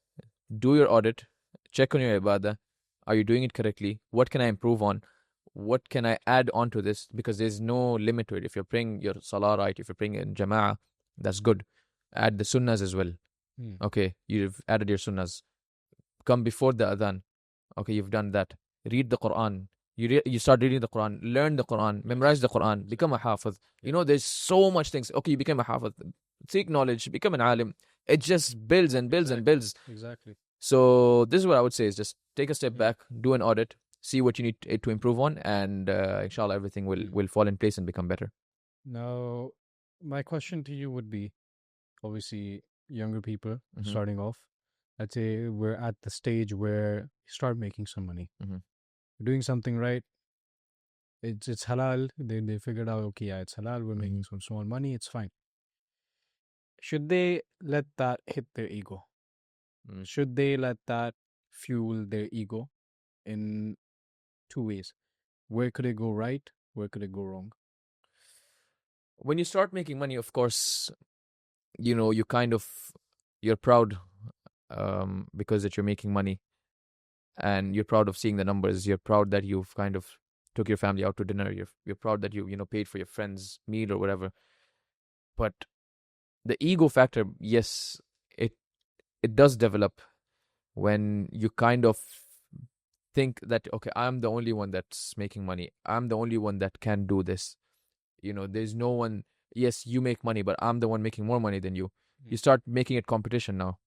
do your audit, check on your ibadah. Are you doing it correctly? What can I improve on? What can I add on to this? Because there's no limit to it. If you're praying your salah right, if you're praying in jama'ah, that's good. Add the sunnahs as well. Okay, you've added your sunnahs. Come before the adhan. Okay, you've done that. Read the Quran. You start reading the Quran. Learn the Quran. Memorize the Quran. Become a hafiz. There's so much things. Okay, you became a hafiz. Seek knowledge. Become an alim. It just builds and builds and builds. Exactly. So this is what I would say, is just take a step back, do an audit, see what you need to improve on, and inshallah everything will fall in place and become better. Now, my question to you would be, obviously, younger people starting off, I'd say we're at the stage where you start making some money. You're doing something right. It's halal. They figured out, okay, yeah, it's halal. We're making some small money. It's fine. Should they let that hit their ego? Should they let that fuel their ego in two ways. Where could it go right? Where could it go wrong? When you start making money, of course, you kind of you're proud because that you're making money, and you're proud of seeing the numbers. You're proud that you've kind of took your family out to dinner. You're proud that you paid for your friend's meal or whatever. But the ego factor, yes, it it does develop when you kind of think that, okay, I'm the only one that's making money. I'm the only one that can do this. There's no one. Yes, you make money, but I'm the one making more money than you. You start making it competition now.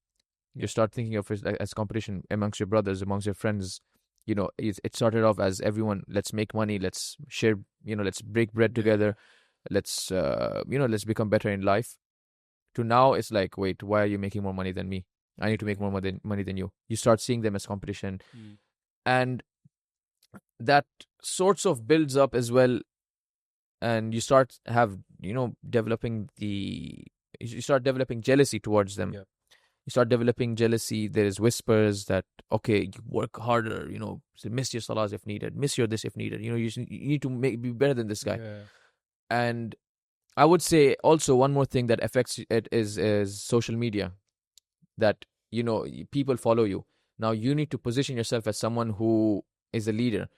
You Yeah. start thinking of it as competition amongst your brothers, amongst your friends. It started off as everyone, let's make money, let's share, let's break bread Yeah. together, let's become better in life. To now, it's like, wait, why are you making more money than me? I need to make more money than you. You start seeing them as competition, Mm. and that sorts of builds up as well. And you start have developing you start developing jealousy towards them. Yeah. You start developing jealousy. There is whispers that, okay, you work harder, so miss your salahs if needed, miss your this if needed. You need to be better than this guy. Yeah. And I would say also one more thing that affects it is social media. That people follow you. Now you need to position yourself as someone who is a leader,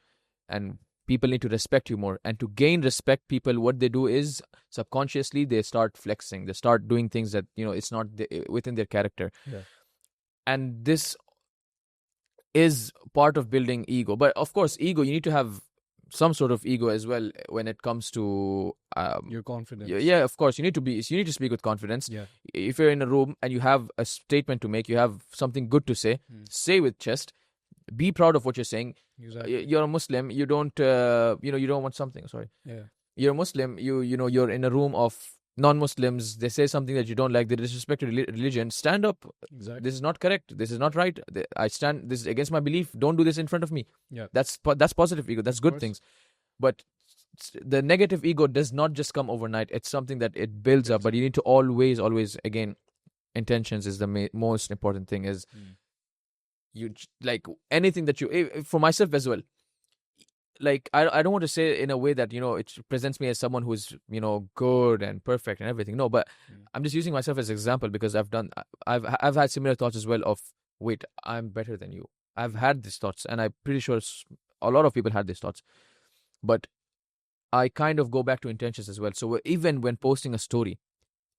and people need to respect you more. And to gain respect, people, what they do is subconsciously they start flexing, they start doing things that it's not within their character. Yeah. And this is part of building ego. But of course, ego, you need to have some sort of ego as well when it comes to Your confidence. yeah, of course, you need to speak with confidence. Yeah. If you're in a room and you have a statement to make, you have something good to say, say with chest. Be proud of what you're saying. Exactly. You're a Muslim. You don't you don't want something, sorry. Yeah. You're a Muslim. You're in a room of non-Muslims. They say something that you don't like. They disrespect your religion. Stand up. Exactly. This is not correct. This is not right. I stand. This is against my belief. Don't do this in front of me. Yeah. That's positive ego. That's Of good course. things. But the negative ego does not just come overnight. It's something that it builds up. But you need to always, again, intentions is the most important thing. Is you like anything that for myself as well. Like I don't want to say it in a way that it presents me as someone who's good and perfect and everything. No, but I'm just using myself as an example because I've had similar thoughts as well of, wait, I'm better than you. I've had these thoughts, and I'm pretty sure a lot of people had these thoughts. But I kind of go back to intentions as well. So even when posting a story,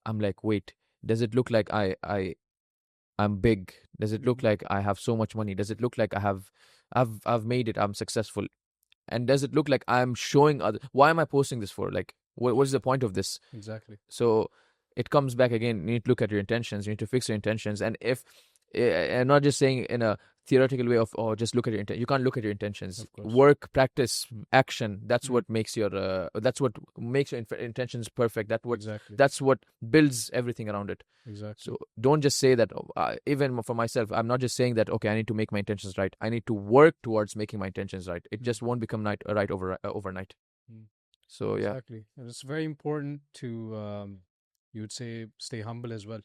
I'm like, wait, does it look like I'm big? Does it look like I have so much money? Does it look like I've made it? I'm successful. And does it look like I'm showing other? Why am I posting this for? Like, what is the point of this? Exactly. So it comes back again. You need to look at your intentions. You need to fix your intentions. And if I'm not just saying in a theoretical way of, oh, just look at your intent. You can't look at your intentions. Of course. Work, practice, action. That's what makes your intentions perfect. Exactly. That's what builds everything around it. Exactly. So don't just say that. Even for myself, I'm not just saying that, okay, I need to make my intentions right. I need to work towards making my intentions right. It just won't become right overnight. So yeah. Exactly. And it's very important to you would say stay humble as well.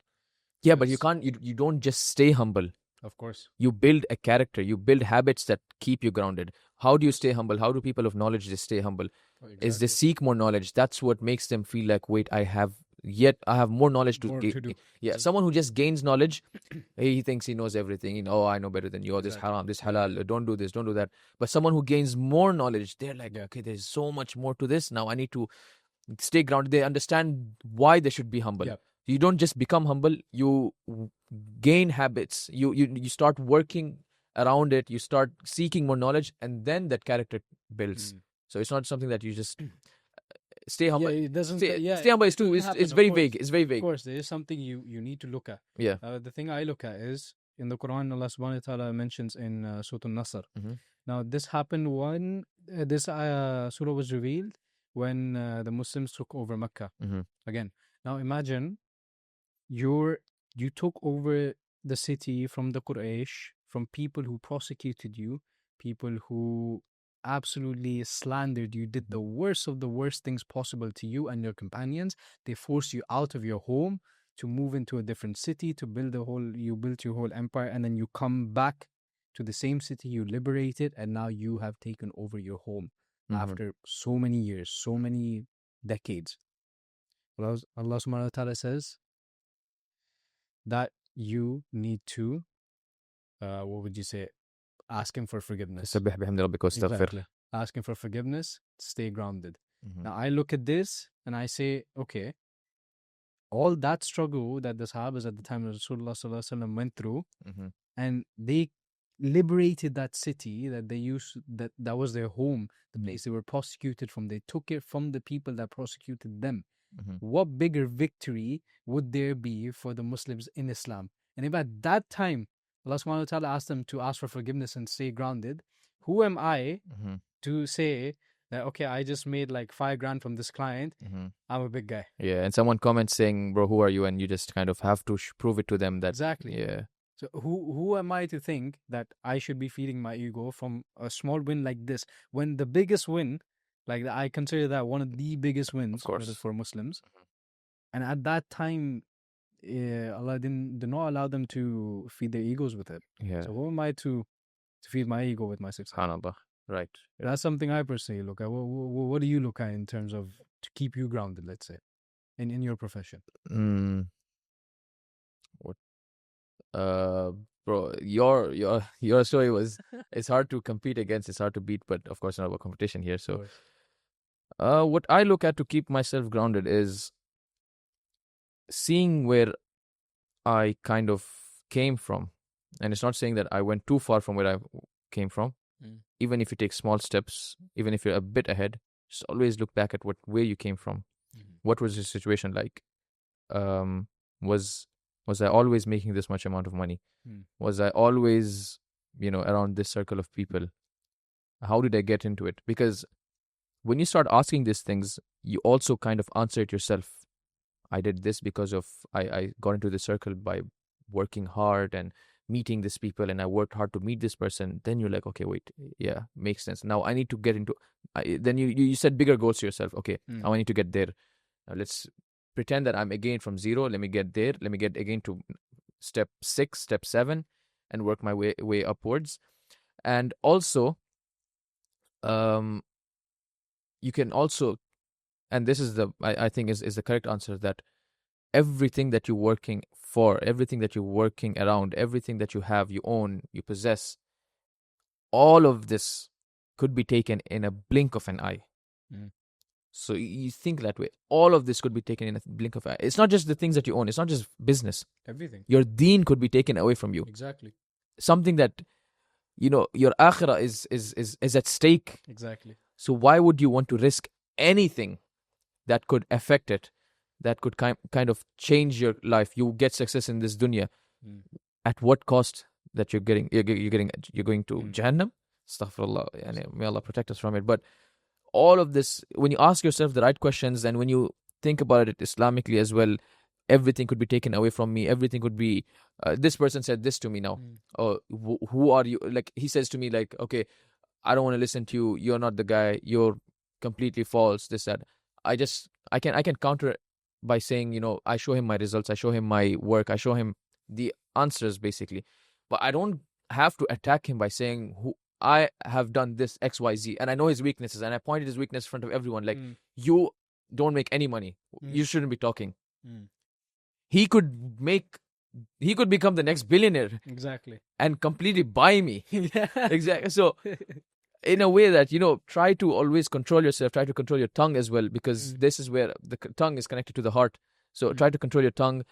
Yeah, but you Because- can't. You don't just stay humble. Of course. You build a character. You build habits that keep you grounded. How do you stay humble? How do people of knowledge they stay humble? Is they seek more knowledge. That's what makes them feel like, wait, I have more knowledge to More to do. Yeah, someone who just gains knowledge, he thinks he knows everything. Oh, I know better than you. Oh, this haram, this halal. Don't do this, don't do that. But someone who gains more knowledge, they're like, okay, there's so much more to this. Now I need to stay grounded. They understand why they should be humble. Yep. You don't just become humble. You gain habits. You start working around it. You start seeking more knowledge, and then that character builds. So it's not something that you just stay humble. Yeah, it doesn't. Stay humble is too. It's very vague. It's very Of vague. course, there is something you need to look at. Yeah. The thing I look at is in the Quran, Allah Subhanahu wa Taala mentions in Surah An-Nasr. Now, this happened when this surah was revealed when the Muslims took over Mecca again. Now, imagine you took over the city from the Quraysh, from people who prosecuted you, people who absolutely slandered you, did the worst of the worst things possible to you and your companions. They forced you out of your home to move into a different city, to build you built your whole empire, and then you come back to the same city you liberated, and now you have taken over your home after so many years, so many decades. Allah subhanahu wa ta'ala says that you need to, what would you say, ask him for forgiveness. فسبح بحمد ربك واستغفر. Exactly. Asking for forgiveness, stay grounded. Mhm. Now I look at this and I say, okay, all that struggle that the Sahabas at the time of Rasulullah Sallallahu Alaihi Wasallam went through, Mhm. and they liberated that city that they used, that was their home, the Mhm. place they were prosecuted from. They took it from the people that prosecuted them. Mhm. What bigger victory would there be for the Muslims in Islam? And if at that time Allah subhanahu wa ta'ala asked them to ask for forgiveness and stay grounded, who am I Mhm. to say that, okay, I just made like 5 grand from this client, Mhm. I'm a big guy? Yeah, and someone comments saying, "Bro, who are you?" And you just kind of have to prove it to them that Exactly. yeah, So who am I to think that I should be feeding my ego from a small win like this, when the biggest win, like I consider that one of the biggest of wins course. for Muslims, and at that time, Allah did not allow them to feed their egos with it. Yeah, So who am I to feed my ego with my success? subhanallah. Right. Yeah. That's something I personally look at. What do you look at in terms of to keep you grounded, let's say, in your profession? Mm, what? Uh, bro, your story was. It's hard to compete against. It's hard to beat, but of course, not about competition here. Of So, course. what I look at to keep myself grounded is seeing where I kind of came from, and it's not saying that I went too far from where I came from. Mm. Even if you take small steps, even if you're a bit ahead, just always look back at where you came from. Mhm. What was the situation like? Um, was was I always making this much amount of money? Mm. Was I always, around this circle of people? How did I get into it? Because when you start asking these things, you also kind of answer it yourself. I did this because of I got into the circle by working hard and meeting these people, and I worked hard to meet this person. Then you're like, okay, wait, yeah, makes sense. Now I need to get into. Then you set bigger goals to yourself. Okay, Mm. now I need to get there. Now let's pretend that I'm again from zero. Let me get there. Let me get again to step 6, step 7, and work my way upwards. And also, um, you can also, and this is I think is the correct answer, that everything that you're working for, everything that you're working around, everything that you have, you own, you possess, all of this could be taken in a blink of an eye. Mm. So you think that way. All of this could be taken in a blink of an eye. It's not just the things that you own. It's not just business. Everything. Your deen could be taken away from you. Exactly. Something that, your akhirah is at stake. Exactly. So why would you want to risk anything that could affect it, that could kind of change your life? You get success in this dunya. Mm. At what cost? That you're going to Mm. Jahannam? Astaghfirullah. May Allah protect us from it. But all of this, when you ask yourself the right questions, and when you think about it Islamically as well, everything could be taken away from me. Everything could be, this person said this to me now. Mm. Oh, who are you? Like, he says to me, like, okay, I don't want to listen to you. You're not the guy. You're completely false. This, that. I can counter it by saying, I show him my results. I show him my work. I show him the answers, basically. But I don't have to attack him by saying, who I have done this XYZ, and I know his weaknesses, and I pointed his weakness in front of everyone. Like, Mm. you don't make any money. Mm. You shouldn't be talking. Mm. He could become the next billionaire Exactly. and completely buy me. Yeah. Exactly. So, in a way that, try to always control yourself, try to control your tongue as well, because Mm. this is where the tongue is connected to the heart. So Mm. try to control your tongue.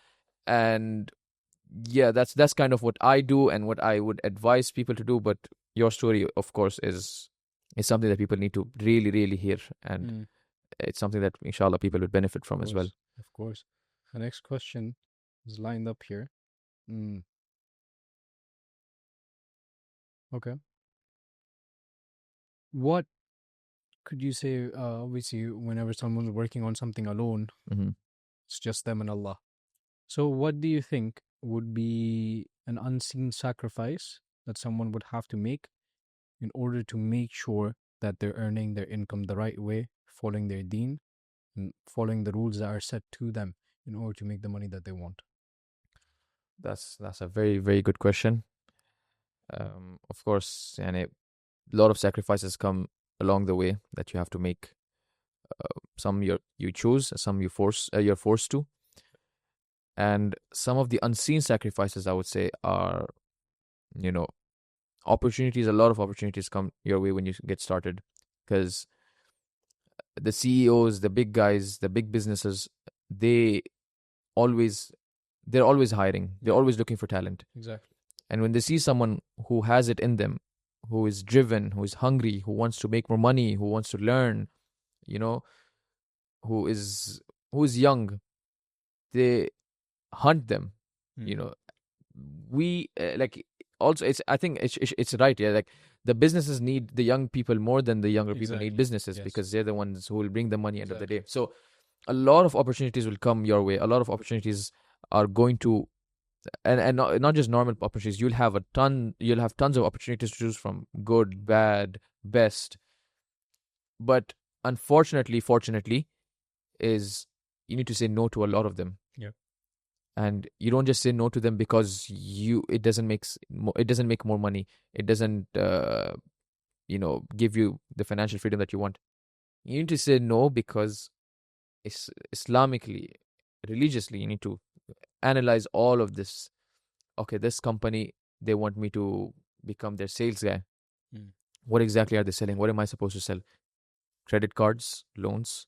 And yeah, that's kind of what I do and what I would advise people to do. But your story, of course, is something that people need to really, really hear, and Mm. it's something that inshallah people would benefit from as well. Of course. The next question is lined up here. Mm. Okay. What could you say? Obviously, whenever someone's working on something alone, Mm-hmm. it's just them and Allah. So, what do you think would be an unseen sacrifice that someone would have to make in order to make sure that they're earning their income the right way, following their deen, and following the rules that are set to them in order to make the money that they want? That's a very, very good question. Of course, and a lot of sacrifices come along the way that you have to make. Some you choose, some you're forced to, and some of the unseen sacrifices I would say are, you know, opportunities. A lot of opportunities come your way when you get started, because the CEOs, the big guys, the big businesses, they always they're always hiring. They're always looking for talent. Exactly. And when they see someone who has it in them, who is driven, who is hungry, who wants to make more money, who wants to learn, you know, who is young, they hunt them. You know, we like also it's I think it's right. Yeah, like the businesses need the young people more than the younger people need Exactly. businesses, Yes. because they're the ones who will bring the money end of the Exactly. day. So a lot of opportunities will come your way. A lot of opportunities are going to, and not just normal opportunities. You'll have tons of opportunities to choose from, good, bad, best. But unfortunately, fortunately, is you need to say no to a lot of them. Yeah. And you don't just say no to them because it doesn't make more money. It doesn't give you the financial freedom that you want. You need to say no because Islamically, religiously, you need to analyze all of this. Okay, this company, they want me to become their sales guy. What exactly are they selling? What am I supposed to sell? Credit cards, loans.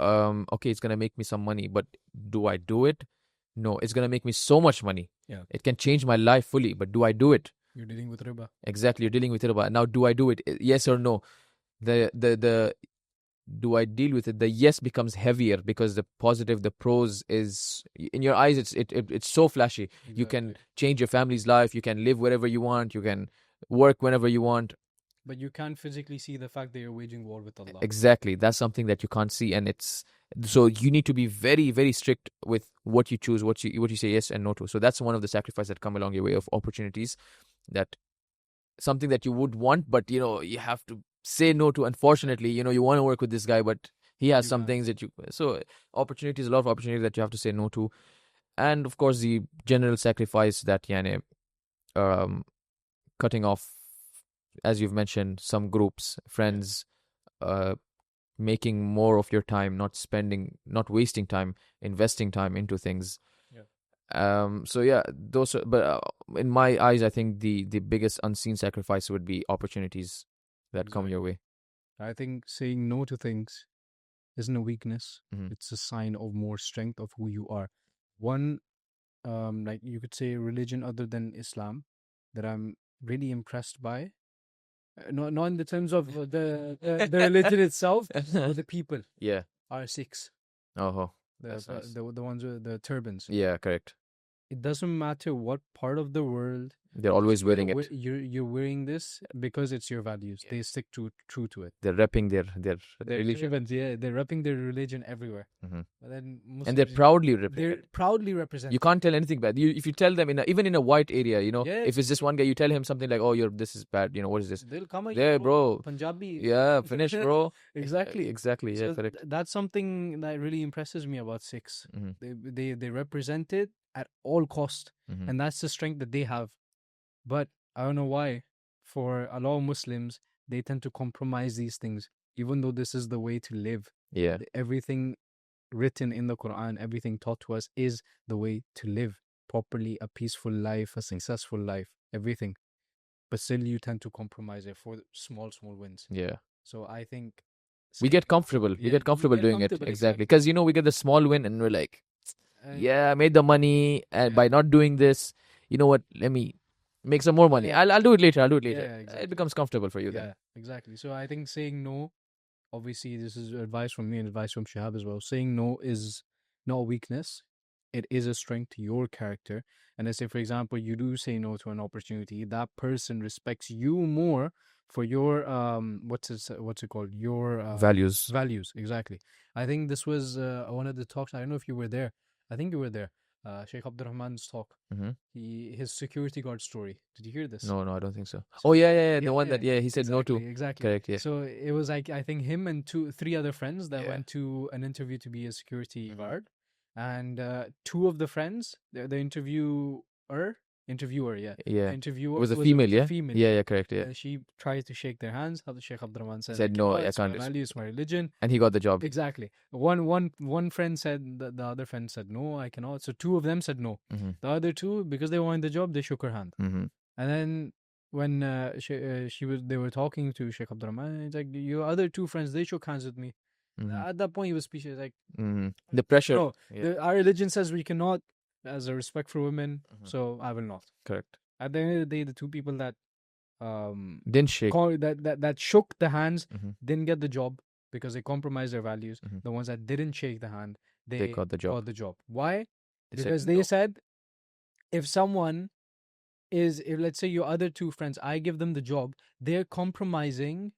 Okay, it's gonna make me some money, but do I do it? No, it's gonna make me so much money. Yeah. It can change my life fully, but do I do it? You're dealing with riba. Exactly, you're dealing with riba. Now, do I do it? Yes or no? The do I deal with it? The yes becomes heavier because the positive, the pros is in your eyes. It's so flashy. Exactly. You can change your family's life. You can live wherever you want. You can work whenever you want. But you can't physically see the fact that you're waging war with Allah. Exactly, that's something that you can't see, and it's so you need to be very, very strict with what you choose, what you say yes and no to. So that's one of the sacrifices that come along your way of opportunities, that something that you would want, but you have to say no to. Unfortunately, you want to work with this guy, but he has some things that opportunities, a lot of opportunities that you have to say no to. And of course, the general sacrifice that um cutting off, as you've mentioned, some groups, friends, making more of your time, not wasting time, investing time into things. So yeah, but in my eyes, I think the biggest unseen sacrifice would be opportunities that come your way. I think saying no to things isn't a weakness. Mhm. It's a sign of more strength of who you are. One, like you could say, religion other than Islam that I'm really impressed by. Not in the terms of the religion itself, but the people Yeah. are Sikhs. Oh, The that's nice. the ones with the turbans. Yeah, correct. It doesn't matter what part of the world They're always wearing it. you're wearing this because it's your values. They stick true to it. They're repping their religion. Turbans, yeah, they're repping their religion everywhere. Mhm. But then And they're Muslims, proudly repping they're it. proudly represented. You can't tell anything bad. If you tell them even in a white area, Yeah. if it's just one guy, you tell him something like, "Oh, this is bad." What is this? They'll come at There, you, bro. Punjabi. Yeah, finish, bro. Exactly. Exactly. Yeah, So correct. that's something that really impresses me about Sikhs. Mhm. They represent it at all cost, Mhm. and that's the strength that they have. But I don't know why. For a lot of Muslims, they tend to compromise these things, even though this is the way to live. Yeah. Everything written in the Quran, everything taught to us is the way to live properly, a peaceful life, a successful life, everything. But still, you tend to compromise it for small wins. Yeah. So I think We get comfortable. We get comfortable doing it. Exactly. Because we get the small win and we're like, yeah, I made the money, and by not doing this, you know what? Let me make some more money. Yeah. I'll do it later. I'll do it later. Yeah, exactly. It becomes comfortable for you then. Yeah, exactly. So I think saying no, obviously, this is advice from me and advice from Shihab as well. Saying no is not a weakness. It is a strength to your character. And let's say, for example, you do say no to an opportunity, that person respects you more for your what's it called? Your Values. values. Exactly. I think this was one of the talks. I don't know if you were there. I think you were there. Sheikh Abdurrahman's talk. Mm-hmm. His security guard story. Did you hear this? No, I don't think so. Oh yeah. The one that he said no to. Exactly. Correct. Yeah. So it was like I think him and three other friends that went to an interview to be a security guard, and two of the friends, the interviewer interviewer, Yeah. interviewer It was a female, yeah? female, Yeah, correct, yeah. she tries to shake their hands. Sheikh Abdurrahman says, I Said, no, cannot, I it's my can't. value, it's my religion. And he got the job. Exactly. One friend said, the other friend said, no, I cannot. So two of them said no. Mm-hmm. The other two, because they wanted the job, they shook her hand. Mm-hmm. And then when they were talking to Sheikh Abdurrahman, it's like, your other two friends, they shook hands with me. Mm-hmm. At that point, he was speechless. Like, Mm-hmm. The pressure. no, Yeah. our religion says we cannot, as a respect for women, Mhm. so I will not. Correct. At the end of the day, the two people that Didn't shake. that shook the hands Mm-hmm. didn't get the job because they compromised their values. Mhm. The ones that didn't shake the hand, They got the job. Why? They said Because they no. said, if someone if let's say your other two friends, I give them the job, they're compromising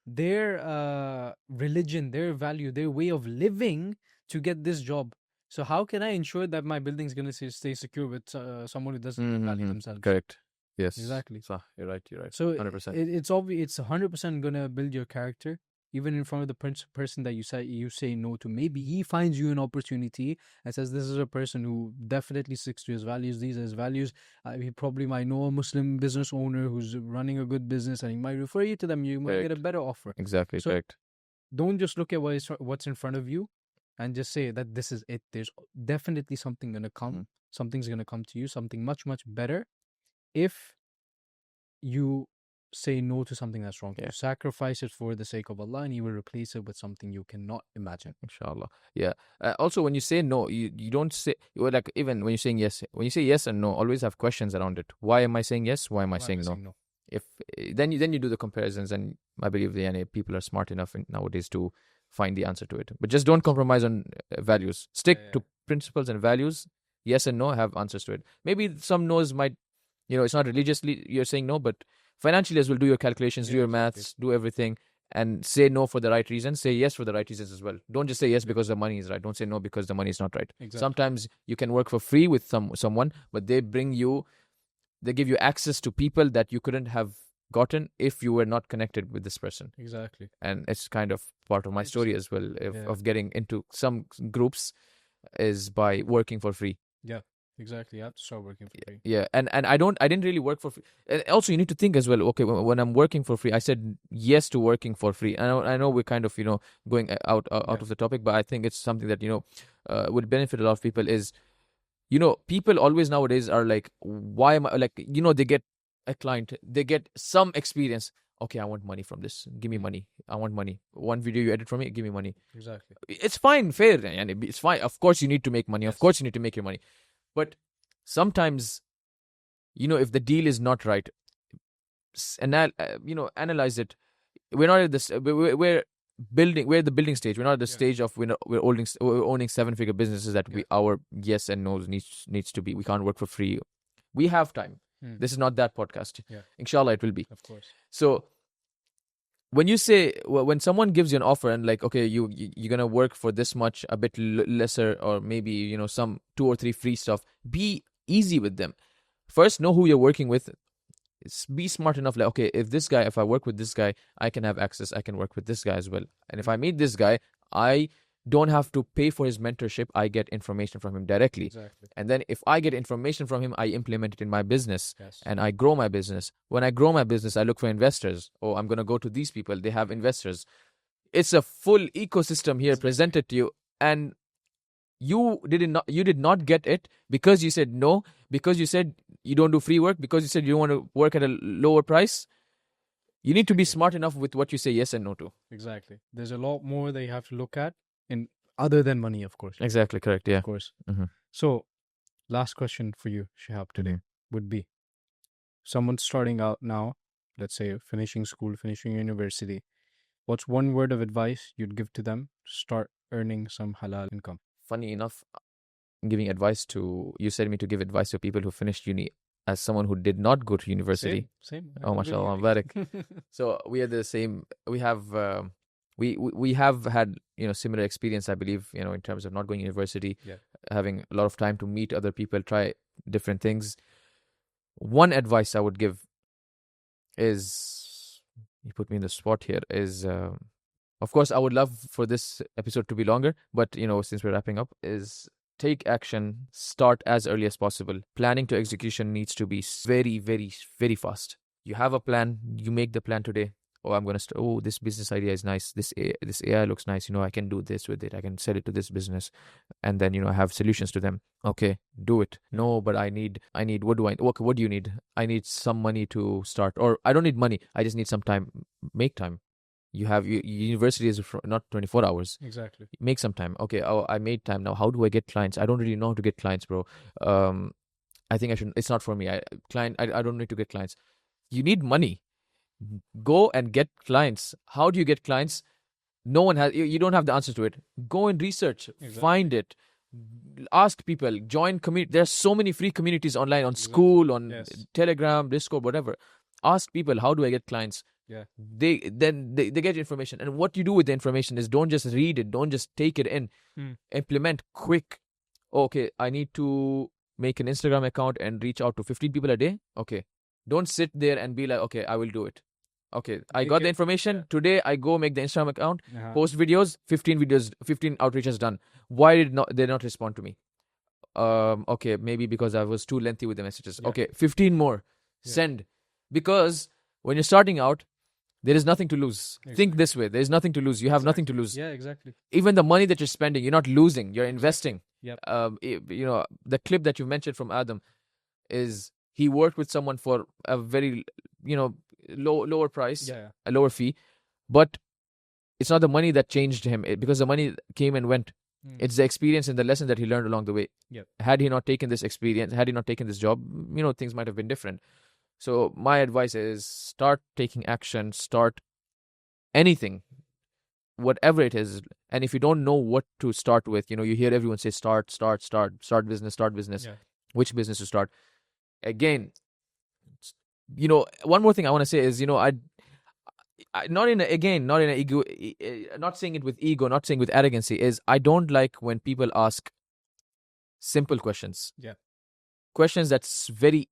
their religion, their value, their way of living to get this job. So how can I ensure that my building's gonna stay secure with someone who doesn't value themselves? Correct. Yes. Exactly. So, you're right. You're right. So 100%. it's obvious. It's 100% gonna build your character, even in front of the person that you say no to. Maybe he finds you an opportunity and says, "This is a person who definitely sticks to his values. These are his values. He probably might know a Muslim business owner who's running a good business, and he might refer you to them. You might get a Correct. better offer." Exactly. So correct. don't just look at what's in front of you, and just say that this is it. There's definitely something gonna come. Mhm. Something's gonna come to you. Something much better. If you say no to something that's wrong. Yeah. You sacrifice it for the sake of Allah, and He will replace it with something you cannot imagine. Inshallah. Yeah. Also, when you say no, you don't say, like, even when you're saying yes, when you say yes and no, always have questions around it. Why am I saying yes? Why am I saying no? If then you do the comparisons, and I believe the people are smart enough nowadays to find the answer to it. But just don't compromise on values. Stick to principles and values. Yes and no, have answers to it. Maybe some no's might, it's not religiously you're saying no, but financially as well. Do your calculations, do your maths, do everything, and say no for the right reasons. Say yes for the right reasons as well. Don't just say yes because the money is right. Don't say no because the money is not right. Exactly. Sometimes you can work for free with someone, but they give you access to people that you couldn't have gotten if you were not connected with this person. Exactly. And it's kind of part of my story as well of getting into some groups is by working for free. Yeah, exactly. You have to start working for free. Yeah, and I didn't really work for free. And also, you need to think as well. Okay, when I'm working for free, I said yes to working for free. And I know we're kind of going out of the topic, but I think it's something that would benefit a lot of people. Is people always nowadays are like, why am I like they get a client, they get some experience. Okay, I want money from this. Give me money. I want money. One video you edit for me, give me money. Exactly. It's fine, fair, and it's fine. Of course, you need to make money. Yes. Of course, you need to make your money. But sometimes, if the deal is not right, analyze it. We're not at this. We're building. We're at the building stage. We're not at the stage of we're owning 7-figure businesses that our yes and no's needs to be. We can't work for free. We have time. This is not that podcast. Yeah. Inshallah, it will be. Of course. So when you say, when someone gives you an offer and like, okay, you're gonna work for this much, a bit lesser, or maybe some 2 or 3 free stuff, be easy with them. First, know who you're working with. Be smart enough, like, okay, if I work with this guy, I can have access. I can work with this guy as well. And if I meet this guy, I don't have to pay for his mentorship. I get information from him directly. Exactly. And then if I get information from him, I implement it in my business. Yes. And I grow my business. When I grow my business, I look for investors. Oh, I'm going to go to these people. They have investors. It's a full ecosystem here presented to you. And you did not get it because you said no, because you said you don't do free work, because you said you want to work at a lower price. You need to be smart enough with what you say yes and no to. Exactly. There's a lot more that you have to look at, in other than money, of course. Exactly, correct, yeah. Of course. Mm-hmm. So, last question for you, Shihab, today would be, someone starting out now, let's say finishing school, finishing university, what's one word of advice you'd give to them to start earning some halal income? Funny enough, you said me to give advice to people who finished uni, as someone who did not go to university. Same. Oh, mashallah, barak. So we are the same. We have we have had similar experience, I believe, in terms of not going to university, having a lot of time to meet other people, try different things. One advice I would give is, you put me in the spot here, is of course I would love for this episode to be longer, but since we're wrapping up, is take action, start as early as possible. Planning to execution needs to be very, very, very fast. You have a plan, you make the plan today. Oh, I'm going to start. Oh, this business idea is nice. This AI looks nice. I can do this with it. I can sell it to this business, and then I have solutions to them. Okay, do it. No, but I need. What do I? What do you need? I need some money to start, or I don't need money. I just need some time. Make time. You have university is not 24 hours. Exactly. Make some time. Okay. Oh, I made time. Now, how do I get clients? I don't really know how to get clients, bro. I think I should. It's not for me. I don't need to get clients. You need money. Go and get clients. How do you get clients? No one has. You don't have the answer to it. Go and research. Exactly. Find it. Ask people. Join community. There's so many free communities online on school, on Telegram, Discord, whatever. Ask people, how do I get clients? Yeah. They get information, and what you do with the information is don't just read it, don't just take it in. Implement quick. Okay, I need to make an Instagram account and reach out to 15 people a day. Okay, don't sit there and be like, okay, I will do it. Okay, I got the information. Today I go make the Instagram account, post videos, 15 outreaches done. Why did they not respond to me? Okay, maybe because I was too lengthy with the messages. Okay, 15 more. Send. Because when you're starting out, there is nothing to lose. Exactly. Think this way. There is nothing to lose. You have nothing to lose. Yeah, exactly. Even the money that you're spending, you're not losing. You're investing. Yep. The clip that you mentioned from Adam is he worked with someone for a very, lower price, a lower fee. But it's not the money that changed him because the money came and went. It's the experience and the lesson that he learned along the way. Yep. Had he not taken this experience, had he not taken this job, things might have been different. So my advice is start taking action, start anything, whatever it is. And if you don't know what to start with, you hear everyone say start business. Yeah. Which business to start? Again, one more thing I want to say is, I not saying it with ego, not saying with arrogancy, is I don't like when people ask simple questions. Yeah. Questions that's very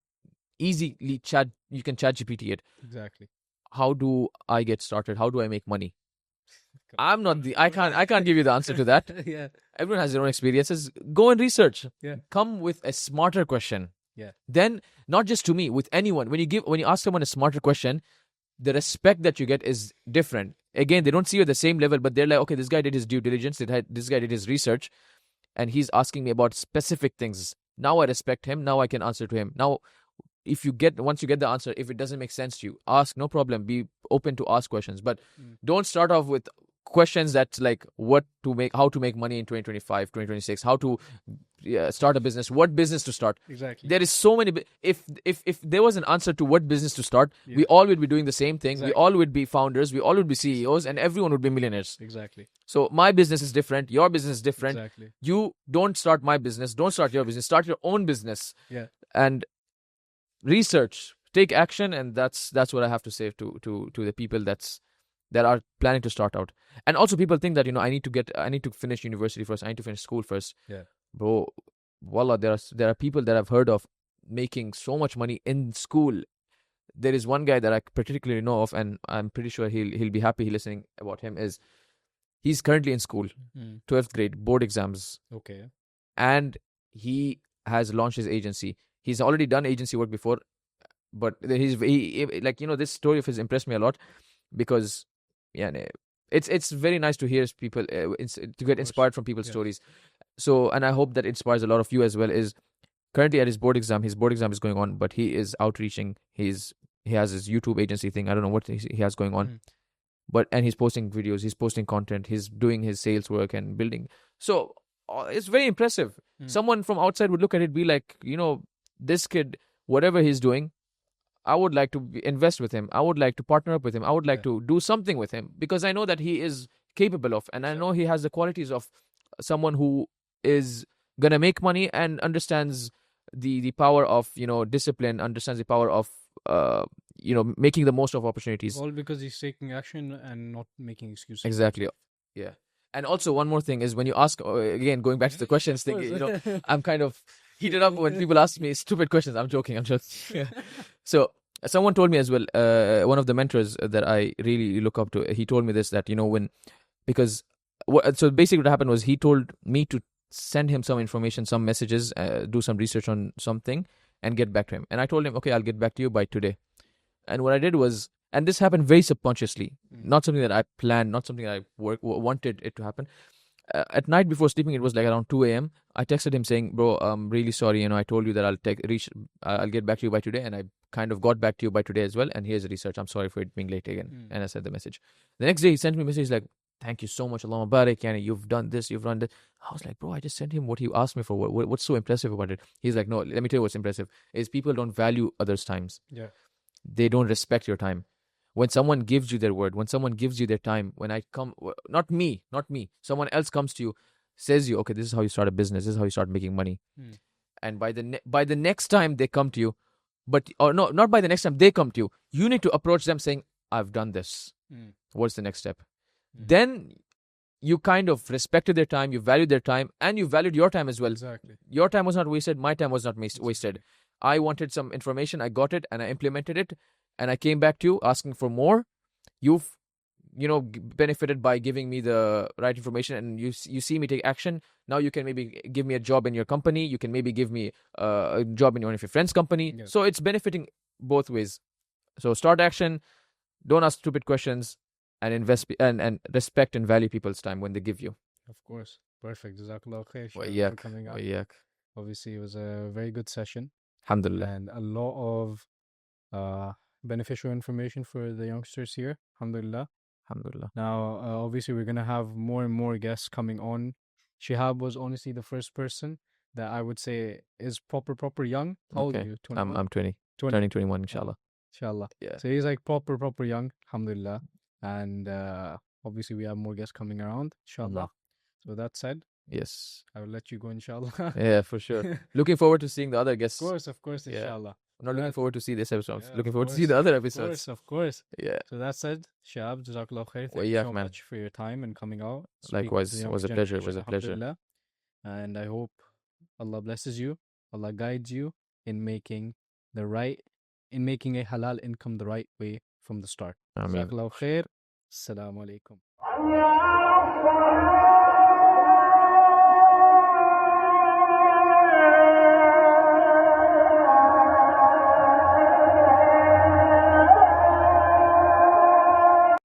easily you can chat GPT it. Exactly. How do I get started? How do I make money? I can't give you the answer to that. Yeah. Everyone has their own experiences. Go and research. Yeah. Come with a smarter question. Yeah. Then not just to me, with anyone. When you ask someone a smarter question, the respect that you get is different. Again, they don't see you at the same level, but they're like, okay, this guy did his due diligence, this guy did his research, and he's asking me about specific things. Now I respect him. Now I can answer to him. Now, once you get the answer, if it doesn't make sense to you, ask, no problem. Be open to ask questions, but don't start off with questions that's like how to make money in 2025, 2026, how to start a business, what business to start. Exactly. There is so many. If there was an answer to what business to start, we all would be doing the same thing. Exactly. We all would be founders. We all would be CEOs, and everyone would be millionaires. Exactly. So my business is different. Your business is different. Exactly. You don't start my business. Don't start your business. Start your own business. Yeah. And research, take action, and that's what I have to say to the people that are planning to start out. And also, people think that I need to finish university first. I need to finish school first. Yeah, bro. Wallah, there are people that I've heard of making so much money in school. There is one guy that I particularly know of, and I'm pretty sure he'll be happy listening about him. He's currently in school, 12th grade, board exams. Okay, and he has launched his agency. He's already done agency work before, but this story of his impressed me a lot because, it's very nice to hear people to get inspired from people's stories. So, and I hope that inspires a lot of you as well. Is currently at his board exam. His board exam is going on, but he is outreaching. He has his YouTube agency thing. I don't know what he has going on, and he's posting videos. He's posting content. He's doing his sales work and building. So it's very impressive. Someone from outside would look at it, be like, this kid, whatever he's doing, I would like to invest with him. I would like to partner up with him. I would like to do something with him because I know that he is capable of, and I know he has the qualities of someone who is gonna make money and understands the power of discipline, understands the power of making the most of opportunities. All because he's taking action and not making excuses. Exactly. Yeah. And also one more thing is when you ask, again, going back to the questions thing, I'm kind of heated up when people ask me stupid questions. I'm joking. Yeah. So someone told me as well, one of the mentors that I really look up to, he told me this, that so basically what happened was he told me to send him some information, some messages, do some research on something, and get back to him. And I told him, okay, I'll get back to you by today. And what I did was, and this happened very subconsciously, not something that I planned, not something that I wanted it to happen. At night before sleeping, it was like around 2 a.m. I texted him saying, "Bro, I'm really sorry. I told you that I'll get back to you by today, and I kind of got back to you by today as well. And here's the research. I'm sorry for it being late again." And I sent the message. The next day, he sent me a message like, "Thank you so much, Allah Mubarak, yani you've done this, you've done that." I was like, "Bro, I just sent him what he asked me for. What's so impressive about it?" He's like, "No, let me tell you what's impressive is people don't value others' times. Yeah. They don't respect your time. When someone gives you their word, when someone gives you their time, when I come, not me, someone else comes to you, says you, okay, this is how you start a business, this is how you start making money." And by the next time they come to you, not by the next time they come to you, you need to approach them saying, "I've done this. What's the next step?" Then you kind of respected their time, you valued their time, and you valued your time as well. Exactly. Your time was not wasted, my time was not wasted. I wanted some information, I got it, and I implemented it, and I came back to you asking for more. You've benefited by giving me the right information, and you see me take action. Now you can maybe give me a job in your company, you can maybe give me a job in one of your friends' company. Yes. So it's benefiting both ways. So start action, don't ask stupid questions, and invest and respect and value people's time when they give you. Of course. Perfect. Jazakallah khair Shihab, for Wayak, coming out. wayak. Obviously, it was a very good session Alhamdulillah. and a lot of beneficial information for the youngsters here. Alhamdulillah. Alhamdulillah. Now, obviously, we're going to have more and more guests coming on. Shihab was honestly the first person that I would say is proper young. How old are Okay. you? 21? I'm 20. 20. Turning 21, inshallah. Inshallah. Yeah. So he's like proper young. Alhamdulillah. And obviously, we have more guests coming around. Inshallah. So that said, Yes. I will let you go, inshallah. Yeah, for sure. Looking forward to seeing the other guests. Of course, Yeah. inshallah. I'm not looking forward to see this episode. Yeah, Looking of forward to see the other episodes. Of course. Yeah. So that said, Shihab, Jazakallah khair. Thank you Wayak, so man. much for your time and coming out. speaking to Likewise, the it younger was a pleasure. It generation, was a pleasure. alhamdulillah. And I hope Allah blesses you. Allah guides you in making a halal income the right way from the start. Ameen. Jazakallah khair. Assalamu alaikum.